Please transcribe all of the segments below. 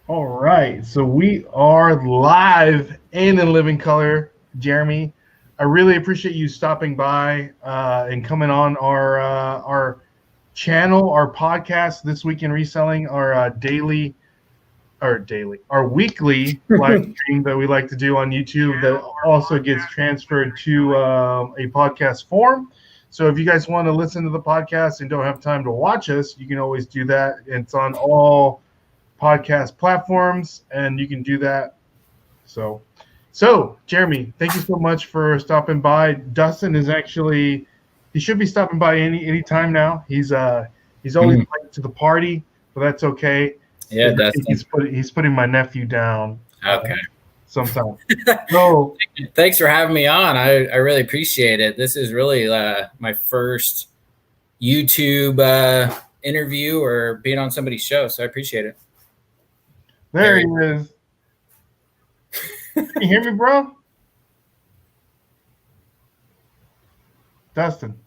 All right, so we are live and in living color. Jeremy, I really appreciate you stopping by and coming on our channel, our podcast, This Week in Reselling, our our weekly live stream that we like to do on YouTube that also gets transferred to a podcast form. So if you guys want to listen to the podcast and don't have time to watch us, you can always do that. It's on all podcast platforms, and you can do that. So Jeremy, thank you so much for stopping by. Dustin is actually he should be stopping by any time now. He's always late to the party, but that's okay. Yeah, I think he's putting my nephew down. Okay. Sometime. So thanks for having me on. I really appreciate it. This is really my first YouTube interview or being on somebody's show, so I appreciate it. There he is. Can you hear me, bro? Dustin.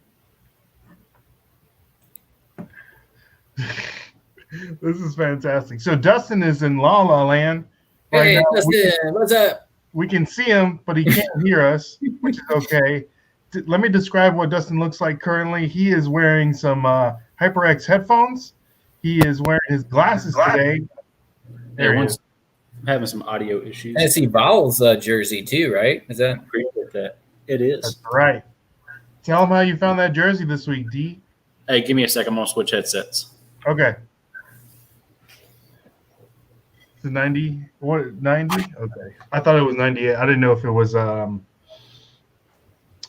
This is fantastic. So Dustin is in La La Land. Right hey, Dustin, what's up? We can see him, but he can't hear us, which is okay. Let me describe what Dustin looks like currently. He is wearing some HyperX headphones. He is wearing his glasses today. Everyone's having some audio issues. I see Vowel's jersey too, right? Is that? Appreciate that. It is. That's right. Tell him how you found that jersey this week, D. Hey, give me a second. I'm going to switch headsets. Okay. The 90? What, 90? Okay. I thought it was 98. I didn't know if it was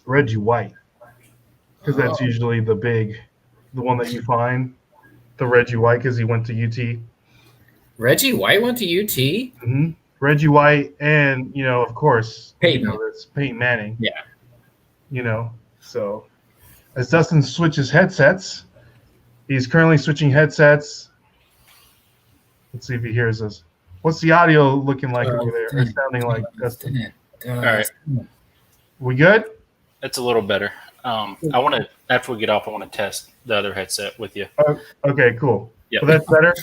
Reggie White. Because that's usually the one that you find. The Reggie White, because he went to UT. Reggie White went to UT? Mm-hmm. Reggie White and, of course, Peyton. It's Peyton Manning. Yeah. So as Dustin switches headsets, he's currently switching headsets. Let's see if he hears us. What's the audio looking like over there? Or sounding like, Dustin? All right. We good? That's a little better. I want to, after we get off, I want to test the other headset with you. Okay, cool. Yeah. Well, that's better?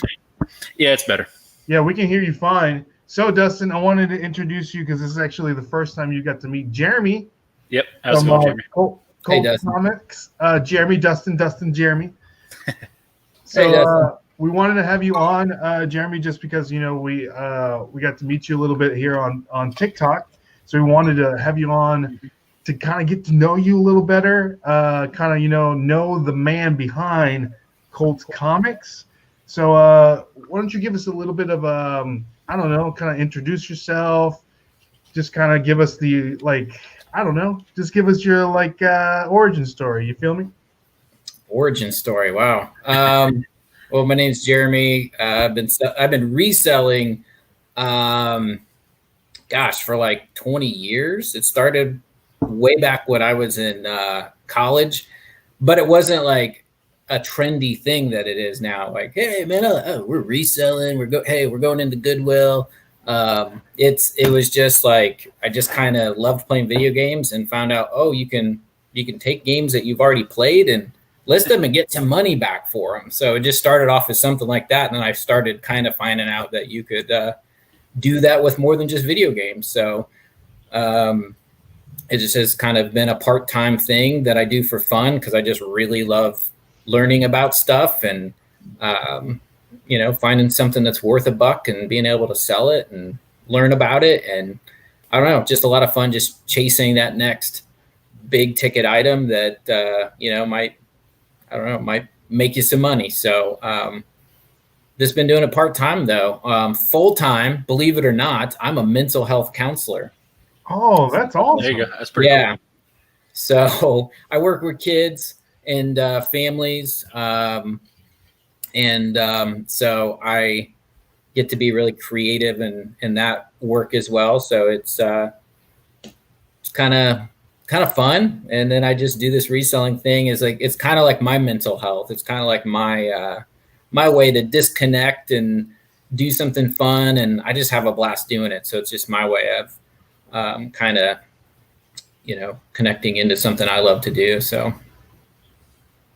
Yeah, it's better. Yeah, we can hear you fine. So, Dustin, I wanted to introduce you because this is actually the first time you got to meet Jeremy. Yep. How's it going, Jeremy? Colts Comics. Jeremy, Dustin, Jeremy. So, hey, we wanted to have you on, Jeremy, just because, we got to meet you a little bit here on TikTok. So we wanted to have you on to kind of get to know you a little better, kind of, know the man behind Colts Comics. So why don't you give us a little bit of, I don't know, kind of introduce yourself, just kind of give us the, just give us your, origin story. You feel me? Origin story. Wow. Well, my name's Jeremy. I've been reselling, for like 20 years. It started way back when I was in college, but it wasn't like a trendy thing that it is now. Like, hey man, we're reselling. We're going into Goodwill. It was just like I just kind of loved playing video games and found out, you can take games that you've already played and list them and get some money back for them. So it just started off as something like that. And then I started kind of finding out that you could do that with more than just video games. So it just has kind of been a part-time thing that I do for fun because I just really love learning about stuff and, finding something that's worth a buck and being able to sell it and learn about it. And I don't know, just a lot of fun just chasing that next big ticket item that, might make you some money. So just been doing it part-time though. Full-time, believe it or not, I'm a mental health counselor. Oh, that's awesome. There you go. That's pretty cool. So I work with kids and families. So I get to be really creative in that work as well. So it's kind of fun. And then I just do this reselling thing it's kind of like my mental health. It's kind of like my way to disconnect and do something fun. And I just have a blast doing it. So it's just my way of kind of, connecting into something I love to do. So.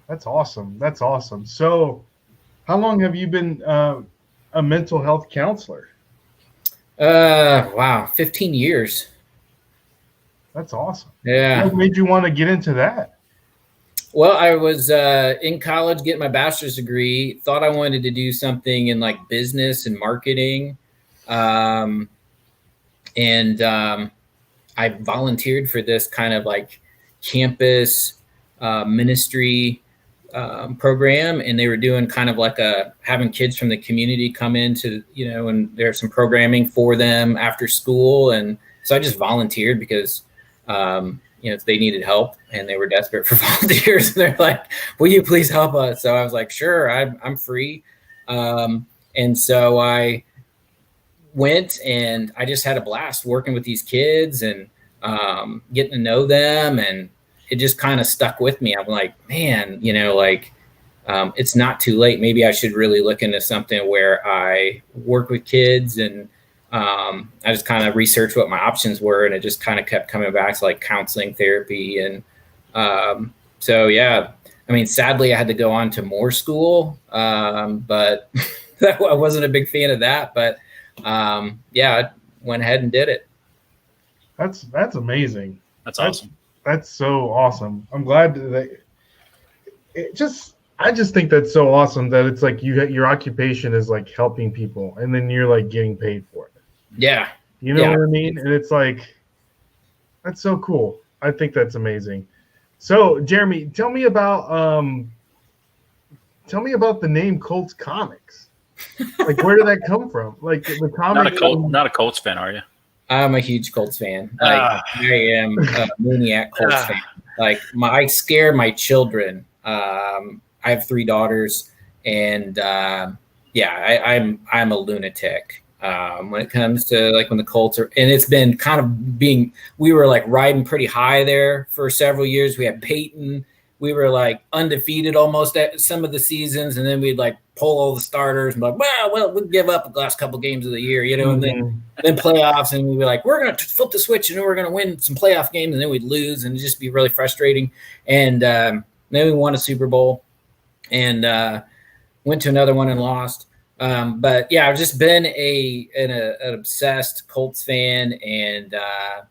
That's awesome. So how long have you been a mental health counselor? Wow, 15 years. That's awesome. Yeah. What made you want to get into that? Well, I was in college getting my bachelor's degree, thought I wanted to do something in like business and marketing. Um, and I volunteered for this kind of like campus ministry program, and they were doing kind of like having kids from the community come into, and there's some programming for them after school. And so I just volunteered because, they needed help and they were desperate for volunteers. And they're like, will you please help us? So I was like, sure, I'm free. And so I went, and I just had a blast working with these kids and getting to know them. And it just kind of stuck with me. I'm like, man, it's not too late. Maybe I should really look into something where I work with kids. And I just kind of researched what my options were, and it just kind of kept coming back to like counseling, therapy. And so, yeah, I mean, sadly I had to go on to more school, but I wasn't a big fan of that. But I went ahead and did it. That's amazing. That's awesome. That's so awesome. I'm glad that I just think that's so awesome that it's like your occupation is like helping people, and then you're like getting paid for it. Yeah. You know what I mean? And it's like, that's so cool. I think that's amazing. So Jeremy, tell me about the name Colts Comics. Like, where did that come from? Like the comic. Not a Colts fan, are you? I'm a huge Colts fan. I am a maniac Colts fan. Like, I scare my children. I have 3 daughters, and I'm a lunatic when it comes to like when the Colts are. And it's been kind of we were like riding pretty high there for several years. We had Peyton. We were like undefeated almost at some of the seasons, and then we'd like pull all the starters and be like, well, we'll give up the last couple games of the year, and then playoffs, and we'd be like, we're going to flip the switch and we're going to win some playoff games, and then we'd lose, and it'd just be really frustrating. And then we won a Super Bowl and went to another one and lost. But yeah, I've just been an obsessed Colts fan, and I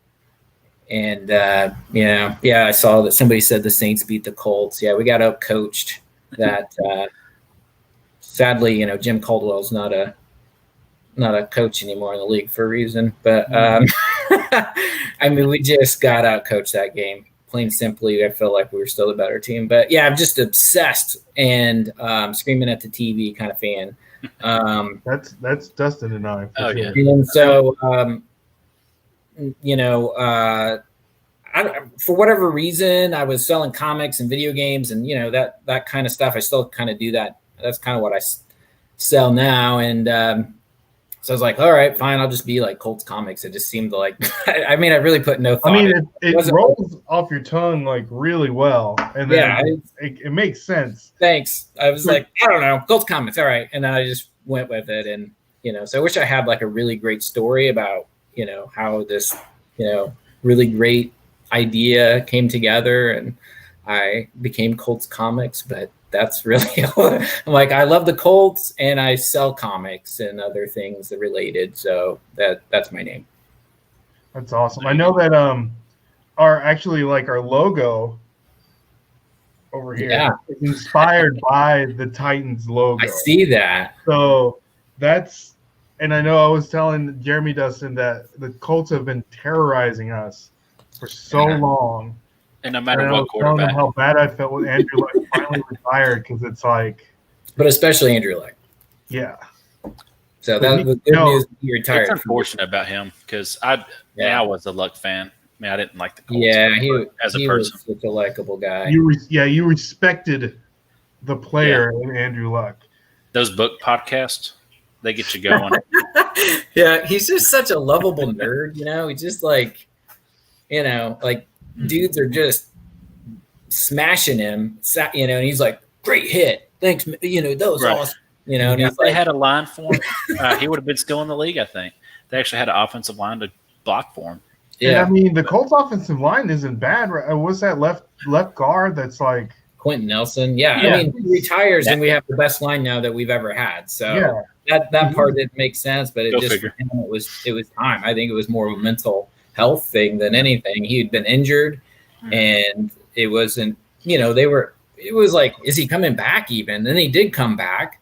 saw that somebody said the Saints beat the Colts. Yeah, we got out-coached. That sadly, Jim Caldwell's not a coach anymore in the league for a reason. But I mean, we just got out-coached that game. Plain simply, I feel like we were still the better team. But yeah, I'm just obsessed and screaming at the TV kind of fan. That's Dustin and I. Oh yeah. And so. For whatever reason, I was selling comics and video games and, that kind of stuff. I still kind of do that. That's kind of what I sell now. And so I was like, all right, fine. I'll just be like Colts Comics. It just seemed like, I mean, I really put no thought. I mean, it rolls off your tongue like really well. And then it makes sense. Thanks. I was like, I don't know, Colts Comics. All right. And then I just went with it. And, so I wish I had like a really great story about, how this, really great idea came together and I became Colts Comics. But that's really, I'm like, I love the Colts and I sell comics and other things that related. So that's my name. That's awesome. I know that our logo over here is inspired by the Titans logo. I see that. So and I know I was telling Jeremy, Dustin, that the Colts have been terrorizing us for so long. And no matter what quarterback. How bad I felt when Andrew Luck finally retired, because it's like. But especially Andrew Luck. Yeah. So that was good news. He retired. It's unfortunate about him because I was a Luck fan. I mean, I didn't like the Colts. Yeah, he was such a likable guy. You respected the player in Andrew Luck. Those book podcasts. They get you going. Yeah, he's just such a lovable nerd, He's just like, like dudes are just smashing him, and he's like, great hit. Thanks, that was awesome. And if they had a line for him, he would have been still in the league, I think. They actually had an offensive line to block for him. Yeah, I mean, the Colts offensive line isn't bad. Right? What's that left guard that's like – Quentin Nelson. Yeah. I mean, he retires and we have the best line now that we've ever had. So that part didn't make sense, but Go just figure. for him, it was time. I think it was more of a mental health thing than anything. He had been injured, and it wasn't. It was like, is he coming back even? Then he did come back,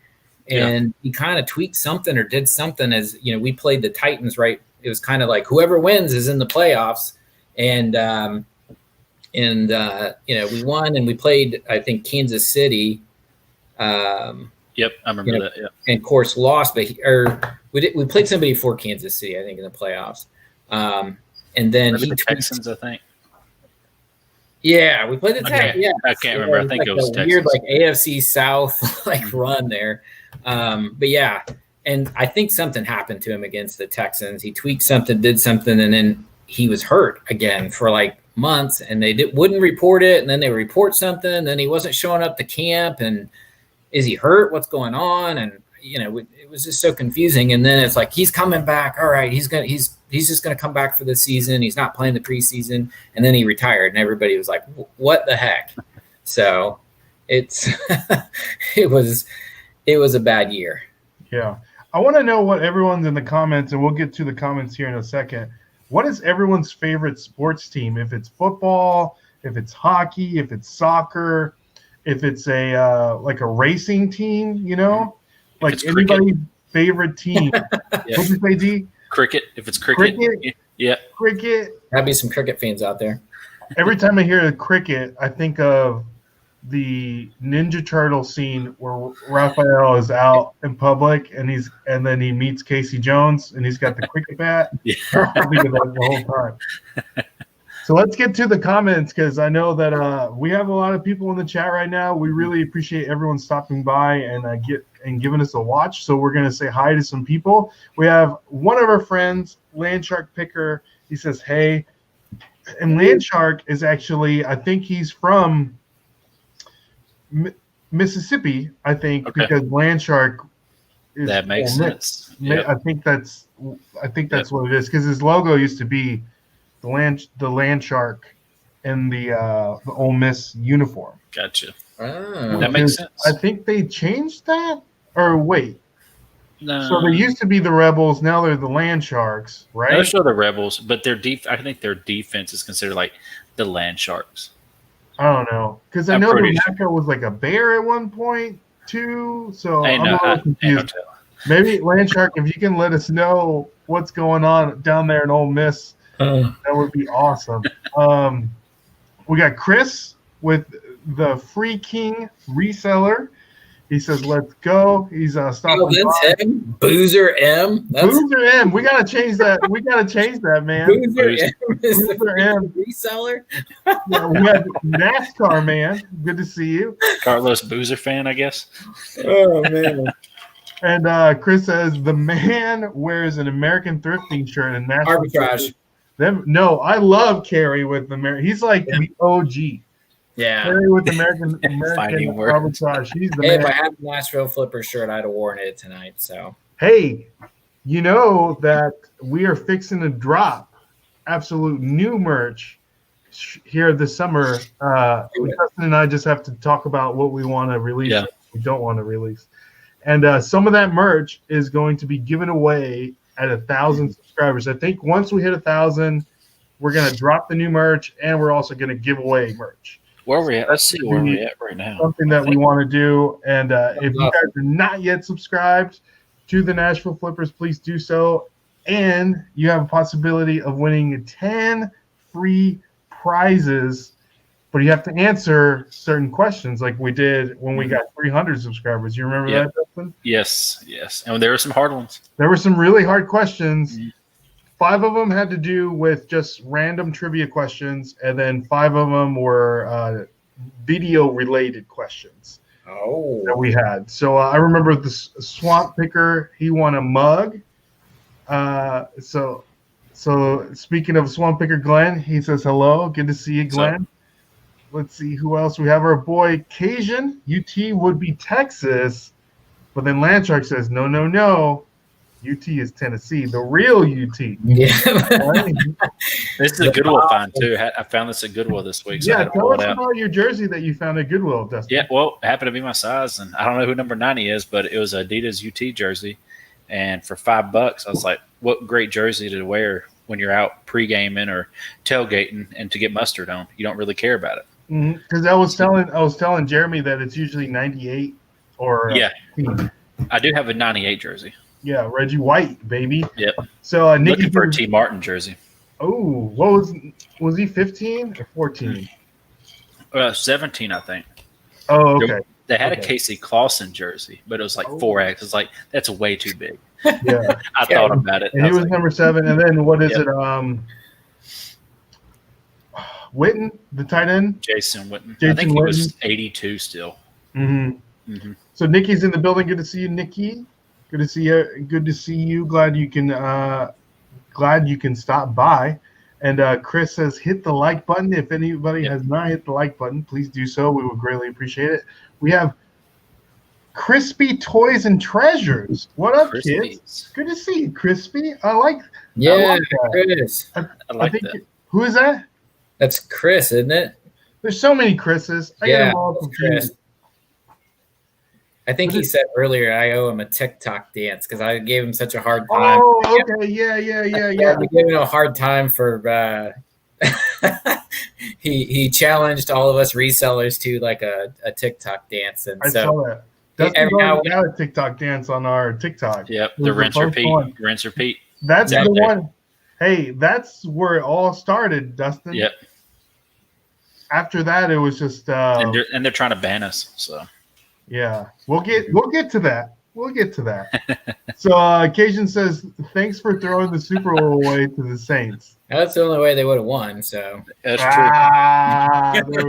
and he kind of tweaked something or did something. As we played the Titans, right? It was kind of like whoever wins is in the playoffs, and we won, and we played, I think, Kansas City. Yep, I remember that. Yeah, and of course lost, but we played somebody for Kansas City, I think, in the playoffs. And then the Texans, I think. Yeah, we played the Texans. Yeah, I can't remember. I think it was Texans. Weird, like AFC South run there. But yeah, and I think something happened to him against the Texans. He tweaked something, did something, and then he was hurt again for like months, and they wouldn't report it, and then they report something, and then he wasn't showing up to camp, and is he hurt? What's going on? And it was just so confusing. And then it's like, he's coming back. All right, he's just gonna come back for the season. He's not playing the preseason, and then he retired, and everybody was like, "What the heck?" So it was a bad year. Yeah, I want to know what everyone's in the comments, and we'll get to the comments here in a second. What is everyone's favorite sports team? If it's football, if it's hockey, if it's soccer, if it's like a racing team, like anybody's favorite team. What'd you say, D? Cricket. If it's cricket. Yeah. Cricket. There'll be some cricket fans out there. Every time I hear cricket, I think of the Ninja Turtle scene where Raphael is out in public and then he meets Casey Jones and he's got the cricket bat. Yeah. I think of that the whole time. So let's get to the comments, because I know that we have a lot of people in the chat right now. We really appreciate everyone stopping by and giving us a watch. So we're going to say hi to some people. We have one of our friends, Landshark Picker. He says, hey. And Landshark is actually, I think he's from Mississippi, I think, okay. Because Landshark is. That makes sense. Yep. I think that's what it is, because his logo used to be the land shark in the Ole Miss uniform. Gotcha. Oh. That makes sense. I think they changed that. Or wait. No. So they used to be the Rebels. Now they're the Land Sharks, right? They're still the Rebels, but I think their defense is considered like the Land Sharks. I don't know, because I know the mascot was like a bear at one point too. So I'm a little confused. Maybe Land Shark, if you can let us know what's going on down there in Ole Miss. That would be awesome. We got Chris with the Free King Reseller. He says, "Let's go." He's stopping. Oh, that's him, Boozer M. Boozer M. We gotta change that. We gotta change that, man. Boozer M is the Boozer M reseller. Yeah, we have NASCAR man. Good to see you, Carlos Boozer fan, I guess. Oh man. And Chris says the man wears an American thrifting shirt and Nashville. Arbitrage. No, I love Carrie with the He's like the OG. Yeah. Carrie with American arbitrage. He's the man. If I had the Nashville Flipper shirt, I'd have worn it tonight. So hey, you know that we are fixing to drop absolute new merch here this summer. Dustin and I just have to talk about what we want to release, what we don't want to release. And some of that merch is going to be given away at 1,000 subscribers. I think once we hit 1,000, we're going to drop the new merch, and we're also going to give away merch. Where are we at? Let's see where we're at right now. Something that we want to do. And if you guys are not yet subscribed to the Nashville Flippers, please do so. And you have a possibility of winning 10 free prizes, but you have to answer certain questions like we did when we got 300 subscribers. You remember that, Dustin? Yes. And there were some hard ones. There were some really hard questions. 5 of them had to do with just random trivia questions, and then 5 of them were video-related questions that we had. So I remember the Swamp Picker, he won a mug. So speaking of Swamp Picker Glenn, he says hello. Good to see you, Glenn. Let's see who else. We have our boy Cajun. UT would be Texas, but then Landshark says no. UT is Tennessee, the real UT. Yeah. Right? This is a Goodwill find too. I found this at Goodwill this week. So tell us about your jersey that you found at Goodwill, Dustin. Yeah, well, it happened to be my size, and I don't know who number 90 is, but it was Adidas UT jersey, And for $5, I was like, what great jersey to wear when you're out pre-gaming or tailgating and to get mustard on. You don't really care about it. Because I was telling Jeremy that it's usually 98 or Yeah. 15. I do have a 98 jersey. Yeah, Reggie White, baby. Yep. So Nicky Looking for a T. Martin jersey. Oh, what was he 15 or 14? 17, I think. Oh, okay. They had a Casey Clausen jersey, but it was like 4X. It's like, that's way too big. Yeah. I thought about it. And he was like, number 7. And then what is it? Witten, the tight end? Jason Witten. I think he was 82 still. Mm-hmm. So Nikki's in the building. Good to see you, Nikki. Good to see you. Good to see you. Glad you can stop by. And Chris says, hit the like button. If anybody has not hit the like button, please do so. We would greatly appreciate it. We have Crispy Toys and Treasures. What up, kids? Good to see you, Crispy. I like that. Chris. I like that. Who is that? That's Chris, isn't it? There's so many Chris's. I get them all confused. I think he said earlier I owe him a TikTok dance because I gave him such a hard time. Oh, okay. Yeah. I gave him a hard time for he challenged all of us resellers to like a TikTok dance. And I saw that. Dustin already got a TikTok dance on our TikTok. Yep, the rinse repeat. That's the one. Hey, that's where it all started, Dustin. Yep. After that, it was just and they're trying to ban us. So yeah, we'll get to that. We'll get to that. So Cajun says, "Thanks for throwing the Super Bowl away to the Saints." That's the only way they would have won. So that's true. There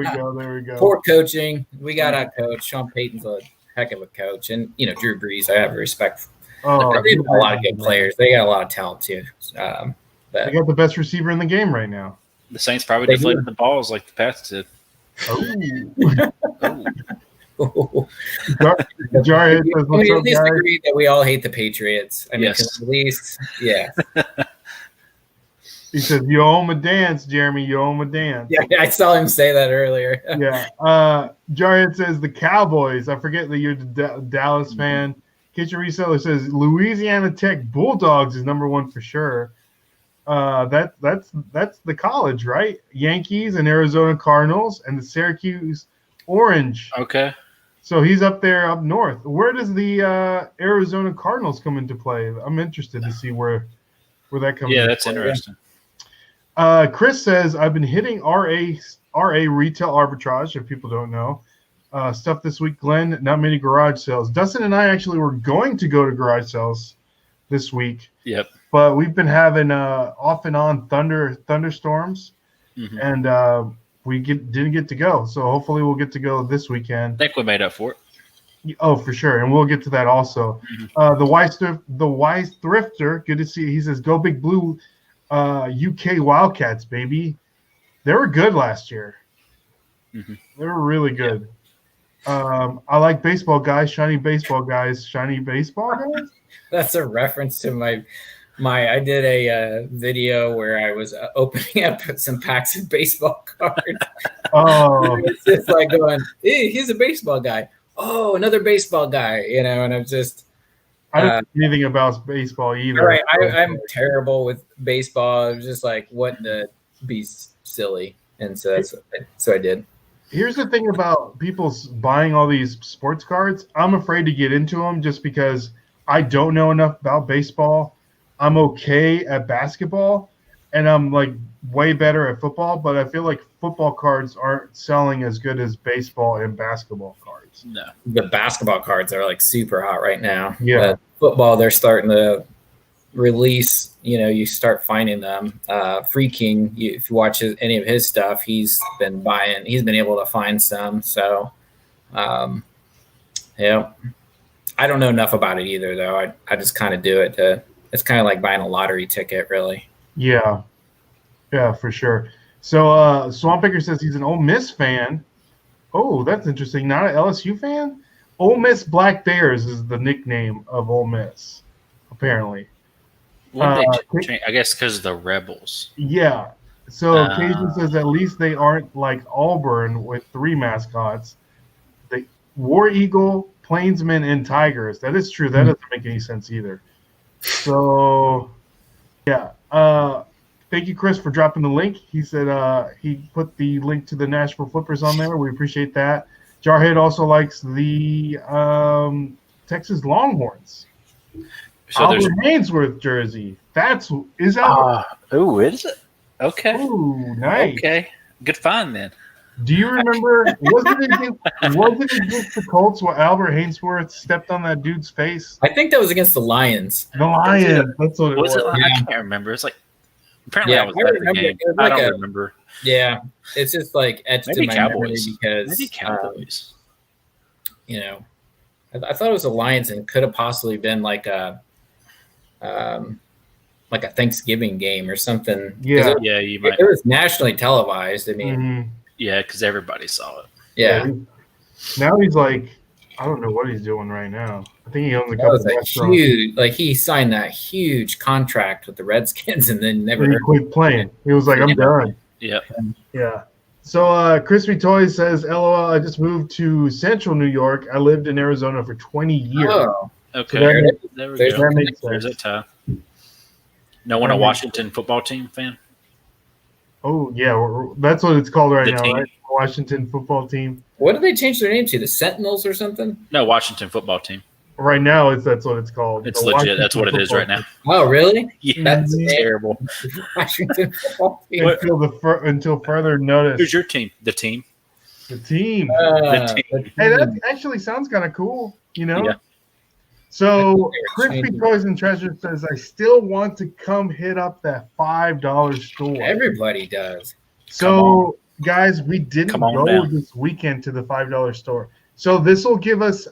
we go. Poor coaching. We got out coach. Sean Payton's a heck of a coach, and Drew Brees. I have respect. They have a lot of good players. They got a lot of talent too. But they got the best receiver in the game right now. The Saints probably deflated the balls like the Pats did. Jarhead says, "What's up, at least guys?" agree that we all hate the Patriots. I mean, Yes. at least, yeah. He says, "You owe him a dance, Jeremy. You owe him a dance." Yeah, I saw him say that earlier. Yeah. Jarhead says the Cowboys. I forget that you're the Dallas fan. Kitchen Reseller says Louisiana Tech Bulldogs is number 1 for sure. That's the college, right? Yankees and Arizona Cardinals and the Syracuse Orange. Okay. So he's up there up north. Where does the Arizona Cardinals come into play? I'm interested to see where that comes. Yeah, that's interesting. Chris says I've been hitting RA retail arbitrage. If people don't know, stuff this week, Glenn. Not many garage sales. Dustin and I actually were going to go to garage sales this week. Yep. But we've been having off and on thunderstorms, and we didn't get to go. So hopefully we'll get to go this weekend. I think we made up for it. Oh, for sure, and we'll get to that also. The wise thrifter, good to see you. He says, "Go Big Blue, UK Wildcats, baby. They were good last year. They were really good. I like baseball guys, shiny baseball guys. That's a reference to my I did a video where I was opening up some packs of baseball cards. Oh, it's just like going, hey, he's a baseball guy. Oh, another baseball guy, and I'm just. I don't know anything about baseball either. Right, I'm terrible with baseball. I was just like, what to be silly, and so I did. Here's the thing about people buying all these sports cards. I'm afraid to get into them just because I don't know enough about baseball. I'm okay at basketball, and I'm like way better at football, but I feel like football cards aren't selling as good as baseball and basketball cards. No, the basketball cards are like super hot right now. Yeah, football, they're starting to release. You start finding them. Freaking, if you watch any of his stuff, he's been able to find some. So, yeah, I don't know enough about it either, though. I just kind of do it it's kind of like buying a lottery ticket, really. Yeah, for sure. So Swamp Picker says he's an Ole Miss fan. Oh, that's interesting. Not an LSU fan? Ole Miss Black Bears is the nickname of Ole Miss, apparently. What they change? I guess because of the Rebels. Yeah. So Cajun says at least they aren't like Auburn with 3 mascots. War Eagle, Plainsmen, and Tigers. That is true. That doesn't make any sense either. So, yeah. Thank you, Chris, for dropping the link. He said he put the link to the Nashville Flippers on there. We appreciate that. Jarhead also likes the Texas Longhorns. So Albert Hainsworth jersey. Is that? Is it? Okay. Ooh, nice. Okay. Good find then. Do you remember? Was it against the Colts where Albert Hainsworth stepped on that dude's face? I think that was against the Lions. The Lions. That's what it was. I can't remember. It's like apparently I was at the game. I don't remember. Yeah, it's just like etched in my memory because maybe Cowboys. I thought it was the Lions and could have possibly been like a Thanksgiving game or something. Yeah, you might. It was nationally televised. I mean, yeah, because everybody saw it. Yeah. Now he's like, I don't know what he's doing right now. I think he owns a couple of restaurants. He signed that huge contract with the Redskins and then never quit playing. He was like, I'm done. Yeah. Yeah. So Crispy Toys says, LOL, I just moved to Central New York. I lived in Arizona for 20 years. Oh, okay. So there we go. That makes sense. There's a tie. No one a Washington football team fan? Oh, yeah. That's what it's called right now, team. right? Washington football team. What did they change their name to? The Sentinels or something? No, Washington football team. Right now, that's what it's called. It's legit. That's what it is right now. Oh, really? Yeah, that's terrible. Washington football team. Until further notice. Who's your team? The team. The team. The team. Hey, that actually sounds kind of cool. Yeah. So Crispy Toys and Treasure says, I still want to come hit up that $5 store. Everybody does. So, guys, we didn't go this weekend to the $5 store. So this will give us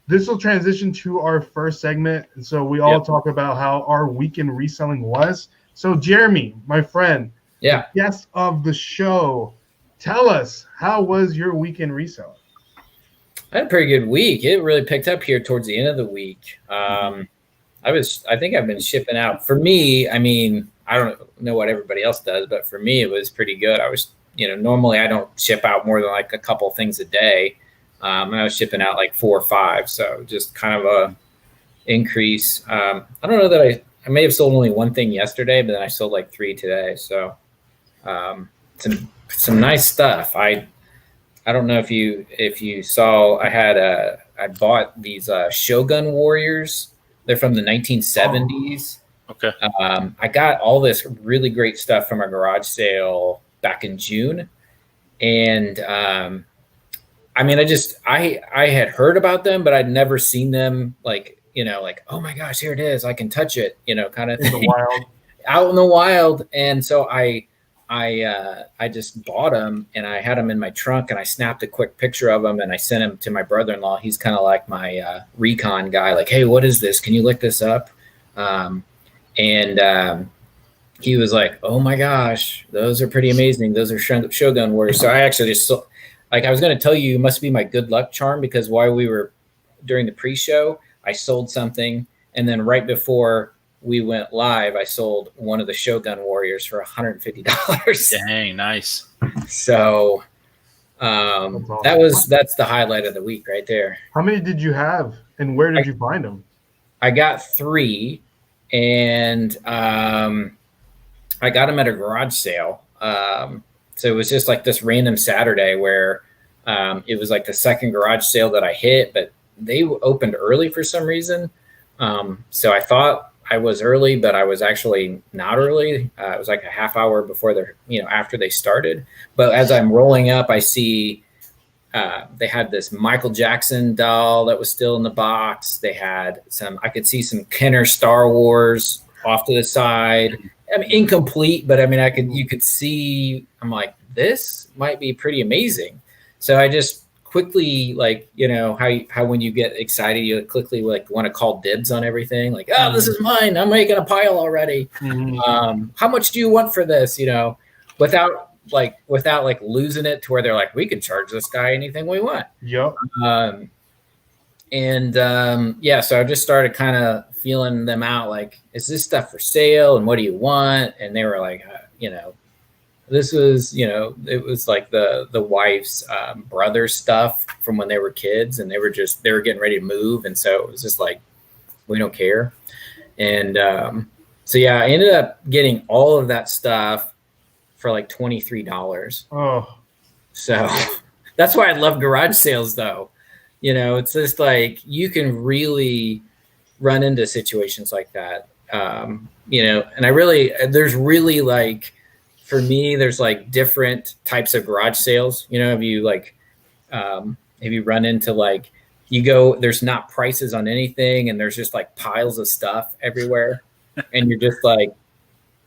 this will transition to our first segment. So we all talk about how our weekend reselling was. So Jeremy, my friend, guest of the show, tell us, how was your weekend reselling? I had a pretty good week. It really picked up here towards the end of the week. I think I've been shipping out. For me, I mean, I don't know what everybody else does, but for me, it was pretty good. I was, normally I don't ship out more than like a couple things a day. And I was shipping out like 4 or 5. So just kind of a increase. I don't know that I may have sold only one thing yesterday, but then I sold like 3 today. So some nice stuff. I don't know if you saw, I bought these Shogun Warriors. They're from the 1970s. Okay. I got all this really great stuff from a garage sale back in June. And I mean, I had heard about them, but I'd never seen them like, oh my gosh, here it is. I can touch it, kind of thing. Out in the wild. And so I just bought them and I had them in my trunk and I snapped a quick picture of them and I sent them to my brother-in-law. He's kind of like my recon guy, like, hey, what is this? Can you look this up? He was like, oh my gosh, those are pretty amazing. Those are Shogun Warriors. So I actually just I was going to tell you, it must be my good luck charm, because while we were during the pre-show, I sold something. And then right before we went live, I sold one of the Shogun Warriors for $150. Dang, nice. So awesome. that's the highlight of the week right there. How many did you have and where did you find them? I got 3 and I got them at a garage sale. So it was just like this random Saturday where it was like the second garage sale that I hit, but they opened early for some reason. So I thought I was early, but I was actually not early. It was like a half hour before after they started. But as I'm rolling up, I see they had this Michael Jackson doll that was still in the box. They had I could see some Kenner Star Wars off to the side. I mean, incomplete, but I mean, you could see, I'm like, this might be pretty amazing. So I just quickly, like, how when you get excited, you quickly like want to call dibs on everything. Like, oh, this is mine. I'm making a pile already. Mm-hmm. How much do you want for this? Without losing it to where they're like, we can charge this guy anything we want. Yep. So I just started kind of feeling them out, like, is this stuff for sale and what do you want? And they were like, this was, it was like the wife's brother stuff from when they were kids, and they were getting ready to move. And so it was just like, We don't care. And so yeah, I ended up getting all of that stuff for like $23. Oh, so that's why I love garage sales, though. It's just like you can really run into situations like that. And there's really like, for me, there's like different types of garage sales. If you run into like, there's not prices on anything and there's just like piles of stuff everywhere. And you're just like,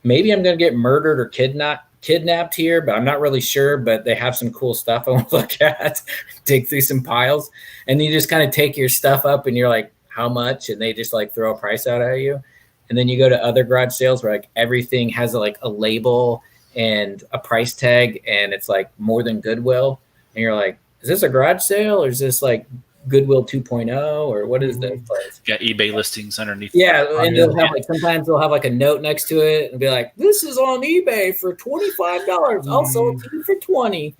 maybe I'm going to get murdered or kidnapped here, but I'm not really sure, but they have some cool stuff I want to look at, dig through some piles. And you just kind of take your stuff up and you're like, how much? And they just like throw a price out at you. And then you go to other garage sales where like everything has like a label and a price tag and it's like more than Goodwill. And you're like, is this a garage sale or is this like Goodwill 2.0 or what is this place? Got eBay listings underneath. Yeah, and sometimes they'll have like a note next to it and be like, "This is on eBay for $25. I'll sell it to you for $20."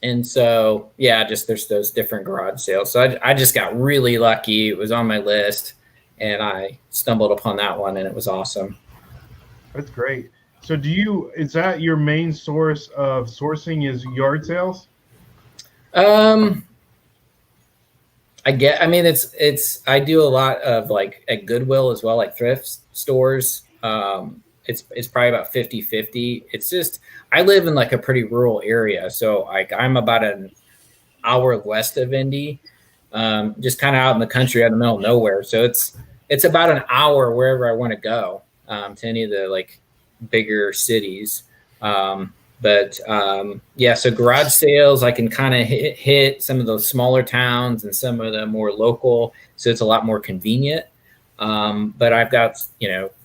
And so yeah, just there's those different garage sales. So I just got really lucky. It was on my list, and I stumbled upon that one, and it was awesome. That's great. So is that your main source of sourcing is yard sales? I do a lot of like at Goodwill as well, like thrift stores. It's probably about 50-50. It's just, I live in like a pretty rural area. So like I'm about an hour west of Indy, just kind of out in the country out in the middle of nowhere. So it's about an hour wherever I want to go, to any of the like bigger cities. So garage sales, I can kind of hit some of those smaller towns and some of the more local. So it's a lot more convenient. But I've got,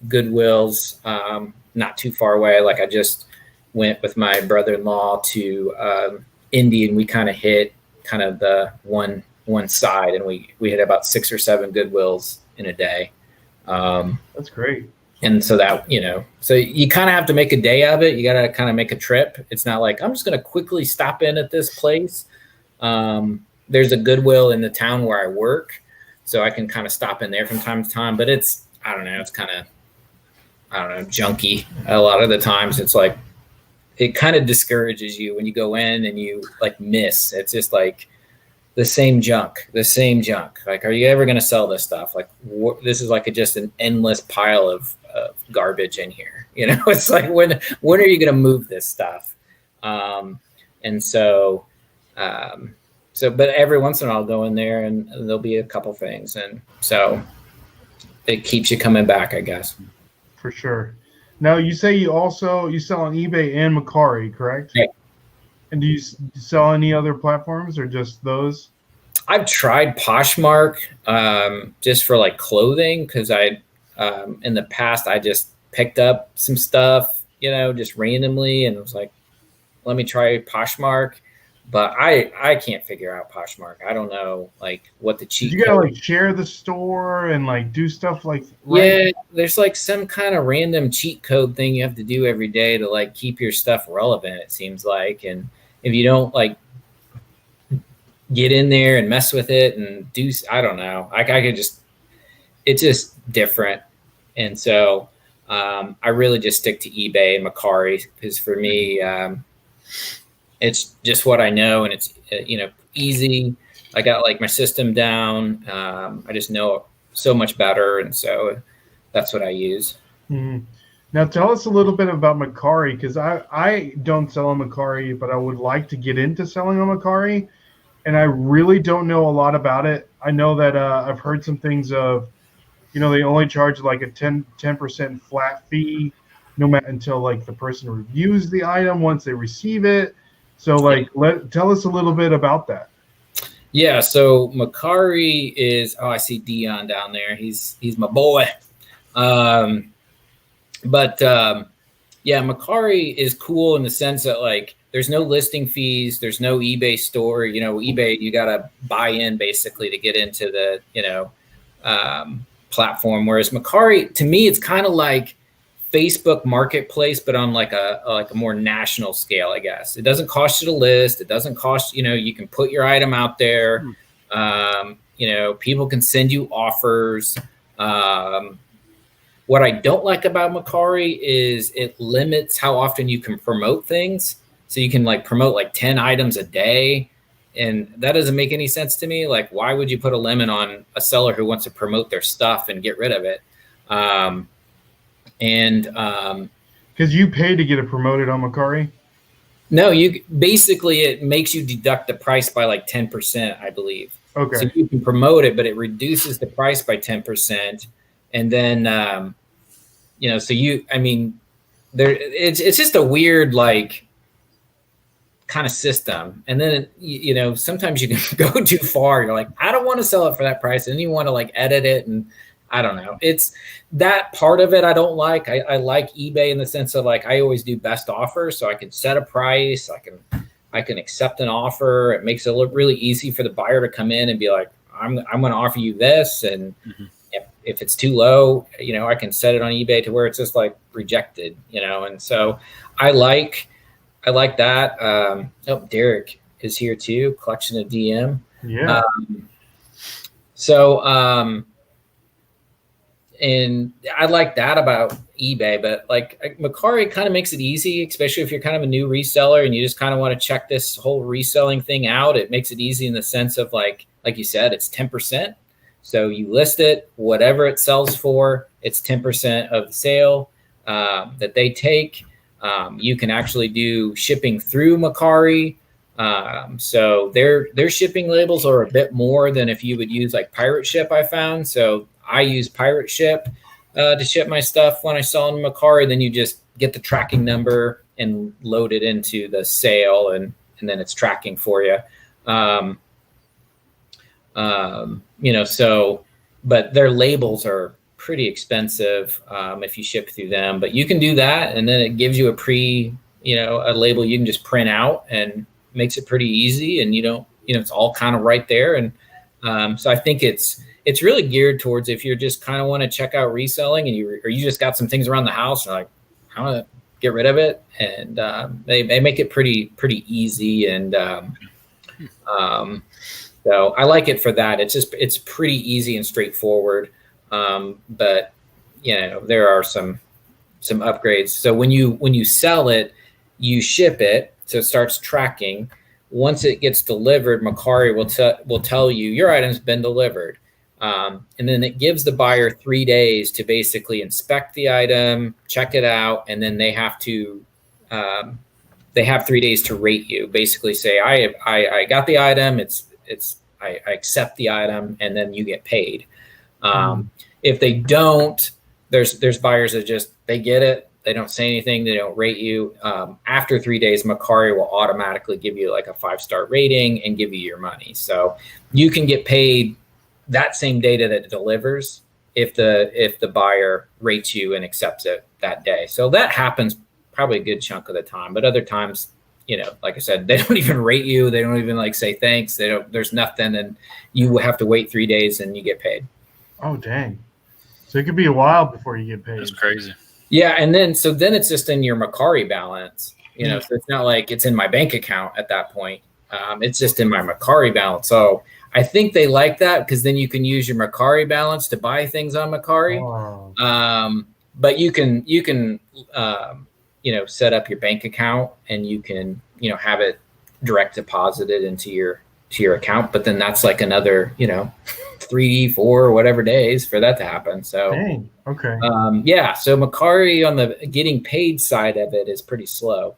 Goodwills, not too far away. Like I just went with my brother-in-law to, Indy, and we kind of hit kind of the one side, and we hit about 6 or 7 Goodwills in a day. That's great. And so that, so you kind of have to make a day of it. You got to kind of make a trip. It's not like I'm just going to quickly stop in at this place. There's a Goodwill in the town where I work, so I can kind of stop in there from time to time. But it's kind of, junky. A lot of the times it's like, it kind of discourages you when you go in and you like miss. It's just like the same junk. Like, are you ever going to sell this stuff? Like, this is like just an endless pile of garbage in here. It's like, when are you going to move this stuff? But every once in a while I'll go in there and there'll be a couple things. And so it keeps you coming back, I guess. For sure. Now you say you sell on eBay and Mercari, correct? Yeah. And do you sell any other platforms or just those? I've tried Poshmark just for like clothing, because in the past I just picked up some stuff, just randomly, and was like, let me try Poshmark. But I can't figure out Poshmark. I don't know like what the cheat. You gotta like share the store and like do stuff like. Right? Yeah, there's like some kind of random cheat code thing you have to do every day to like keep your stuff relevant. It seems like, and if you don't like get in there and mess with it and do, I don't know. It's just different. And so I really just stick to eBay and Mercari, because for me, it's just what I know, and it's, easy. I got like my system down. I just know it so much better. And so that's what I use. Mm-hmm. Now tell us a little bit about Mercari, because I don't sell on Mercari, but I would like to get into selling on Mercari, and I really don't know a lot about it. I know that I've heard some things of, they only charge like a 10% flat fee, no matter until like the person reviews the item once they receive it. So like, tell us a little bit about that. Yeah. So Mercari is, I see Dion down there. He's my boy. Mercari is cool in the sense that like there's no listing fees, there's no eBay store. eBay, you gotta buy in basically to get into the platform. Whereas Mercari, to me, it's kind of like Facebook Marketplace, but on like a more national scale, I guess. It doesn't cost you to list. It doesn't cost, you can put your item out there. People can send you offers. What I don't like about Mercari is it limits how often you can promote things. So you can like promote like 10 items a day. And that doesn't make any sense to me. Like, why would you put a limit on a seller who wants to promote their stuff and get rid of it? Because you pay to get it promoted on Mercari? No, it makes you deduct the price by like 10%, I believe. Okay. So you can promote it, but it reduces the price by 10%. And then, it's just a weird, like, kind of system. And then, sometimes you can go too far. You're like, I don't want to sell it for that price. And then you want to like edit it. And I don't know. It's that part of it I don't like. I like eBay in the sense of like, I always do best offers. So I can set a price. I can accept an offer. It makes it look really easy for the buyer to come in and be like, I'm going to offer you this. And if it's too low, I can set it on eBay to where it's just like rejected, And so I like that. Derek is here too. Collection of DM. Yeah. And I like that about eBay, but like Mercari kind of makes it easy, especially if you're kind of a new reseller and you just kind of want to check this whole reselling thing out. It makes it easy in the sense of like you said, it's 10%. So you list it, whatever it sells for, it's 10% of the sale that they take. You can actually do shipping through Mercari. So their shipping labels are a bit more than if you would use like Pirate Ship, I found. So I use Pirate Ship to ship my stuff when I sell on Mercari. Then you just get the tracking number and load it into the sale, and then it's tracking for you. But their labels are pretty expensive if you ship through them. But you can do that, and then it gives you a label you can just print out, and makes it pretty easy. And it's all kind of right there. And so I think it's really geared towards if you're just kind of want to check out reselling and you just got some things around the house and like, I want to get rid of it. And they make it pretty easy. And so I like it for that. It's pretty easy and straightforward. But there are some upgrades. So when you sell it, you ship it. So it starts tracking. Once it gets delivered, Mercari will tell you your item's been delivered. And then it gives the buyer 3 days to basically inspect the item, check it out, and then they have 3 days to rate you. Basically say, I got the item, I accept the item, and then you get paid. If they don't, there's buyers that they get it. They don't say anything. They don't rate you. After 3 days, Mercari will automatically give you like a 5-star rating and give you your money. So you can get paid that same day that it delivers if the buyer rates you and accepts it that day. So that happens probably a good chunk of the time. But other times, like I said, they don't even rate you. They don't even like say thanks. There's nothing, and you have to wait 3 days and you get paid. Oh, dang. So it could be a while before you get paid. That's crazy. Yeah, and then it's just in your Mercari balance, so it's not like it's in my bank account at that point. It's just in my Mercari balance. So I think they like that because then you can use your Mercari balance to buy things on Mercari. Oh. But you can set up your bank account and you can have it direct deposited into your account. But then that's like another 3, 4, whatever days for that to happen. So, dang. Okay. So Mercari on the getting paid side of it is pretty slow.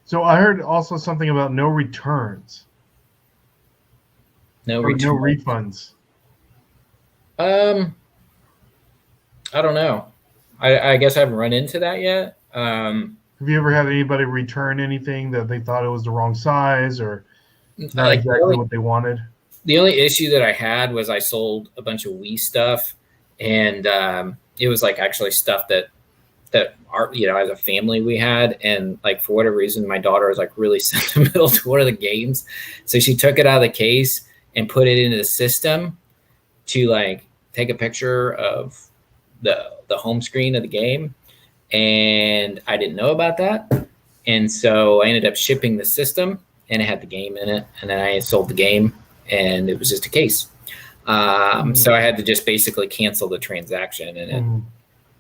So I heard also something about no returns. No refunds. I don't know. I guess I haven't run into that yet. Have you ever had anybody return anything that they thought it was the wrong size or not exactly what they wanted? The only issue that I had was I sold a bunch of Wii stuff, and it was like actually stuff that our, as a family we had, and like for whatever reason my daughter was like really sentimental to one of the games, so she took it out of the case and put it into the system to like take a picture of the home screen of the game, and I didn't know about that, and so I ended up shipping the system and it had the game in it. And then I sold the game, and it was just a case. So I had to just basically cancel the transaction, and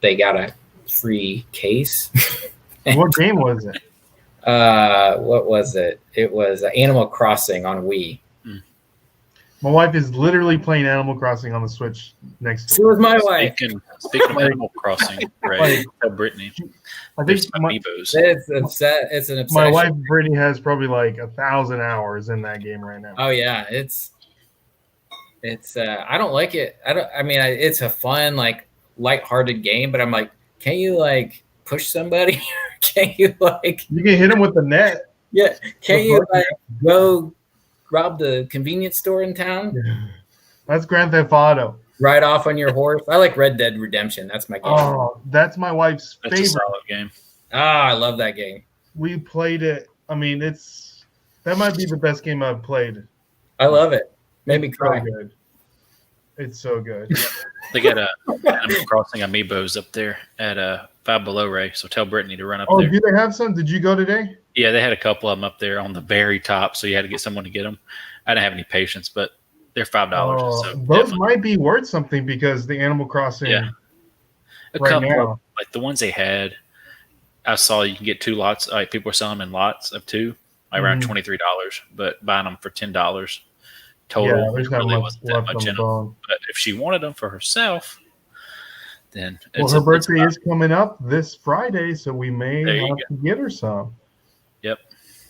they got a free case. What game was it? What was it? It was Animal Crossing on Wii. My wife is literally playing Animal Crossing on the Switch next to So was my wife. Speaking of Animal Crossing, right? Tell Brittany. I think Amiibos. It's an obsession. My wife Brittany has probably like 1,000 hours in that game right now. Oh yeah, it's I don't like it. I mean it's a fun, like, lighthearted game, but I'm like, can't you like push somebody? Can't you like you can hit them with the net? Yeah. Can't you like go rob the convenience store in town? That's Grand Theft Auto. Ride off on your horse. I like Red Dead Redemption. That's my game. Oh, that's my wife's favorite. That's a solid game. I love that game. We played it. I mean, that might be the best game I've played. I love it. Made me cry. So good. It's so good. They got Animal Crossing amiibos up there at Five Below Ray. So tell Brittany to run up there. Oh, do they have some? Did you go today? Yeah, they had a couple of them up there on the very top, so you had to get someone to get them. I didn't have any patience, but they're $5. So those might be worth something because the Animal Crossing. Yeah, a right couple now. of, like the ones they had. I saw you can get 2 lots. Like people were selling them in lots of 2, like around $23, but buying them for $10 total. Yeah, there's not really much wasn't that left much on the in them. bone. But if she wanted them for herself, then her birthday is coming up this Friday, so we may have to get her some. Yep.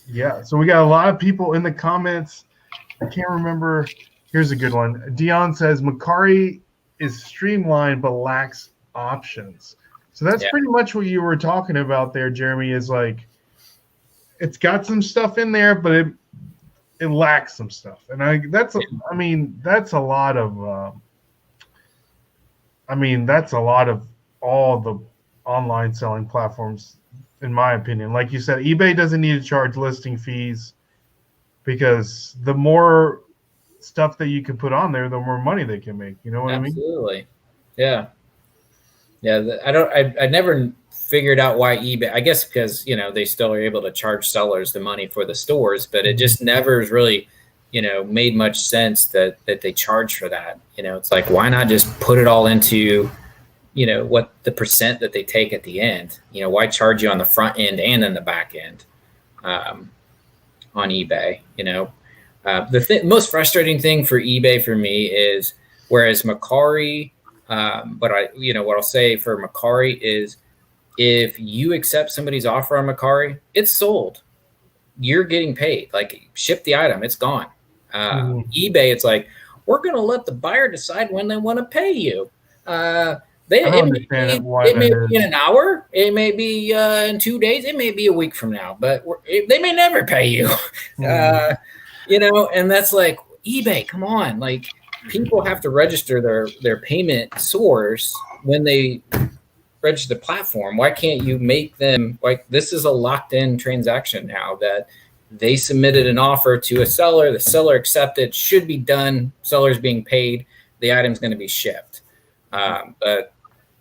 Yeah, so we got a lot of people in the comments. I can't remember. Here's a good one. Dion says Macari is streamlined but lacks options. So that's pretty much what you were talking about there, Jeremy, is like it's got some stuff in there, but it lacks some stuff. And that's a lot of all the online selling platforms, in my opinion. Like you said, eBay doesn't need to charge listing fees because the more stuff that you can put on there, the more money they can make. You know what I mean? Absolutely. Yeah. Yeah. I never figured out why eBay, I guess because, they still are able to charge sellers the money for the stores, but it just never has really, made much sense that they charge for that. It's like, why not just put it all into, what the percent that they take at the end? Why charge you on the front end and in the back end on eBay? The most frustrating thing for eBay for me is, whereas Macari, what I'll say for Macari is, if you accept somebody's offer on Macari, it's sold. You're getting paid. Like, ship the item, it's gone. eBay, it's like, we're going to let the buyer decide when they want to pay you. It may be in an hour. It may be in 2 days. It may be a week from now. But they may never pay you. And that's like, eBay, come on. Like, people have to register their payment source when they register the platform. Why can't you make them, like, this is a locked in transaction now that they submitted an offer to a seller, the seller accepted, should be done, seller's being paid, the item's going to be shipped. But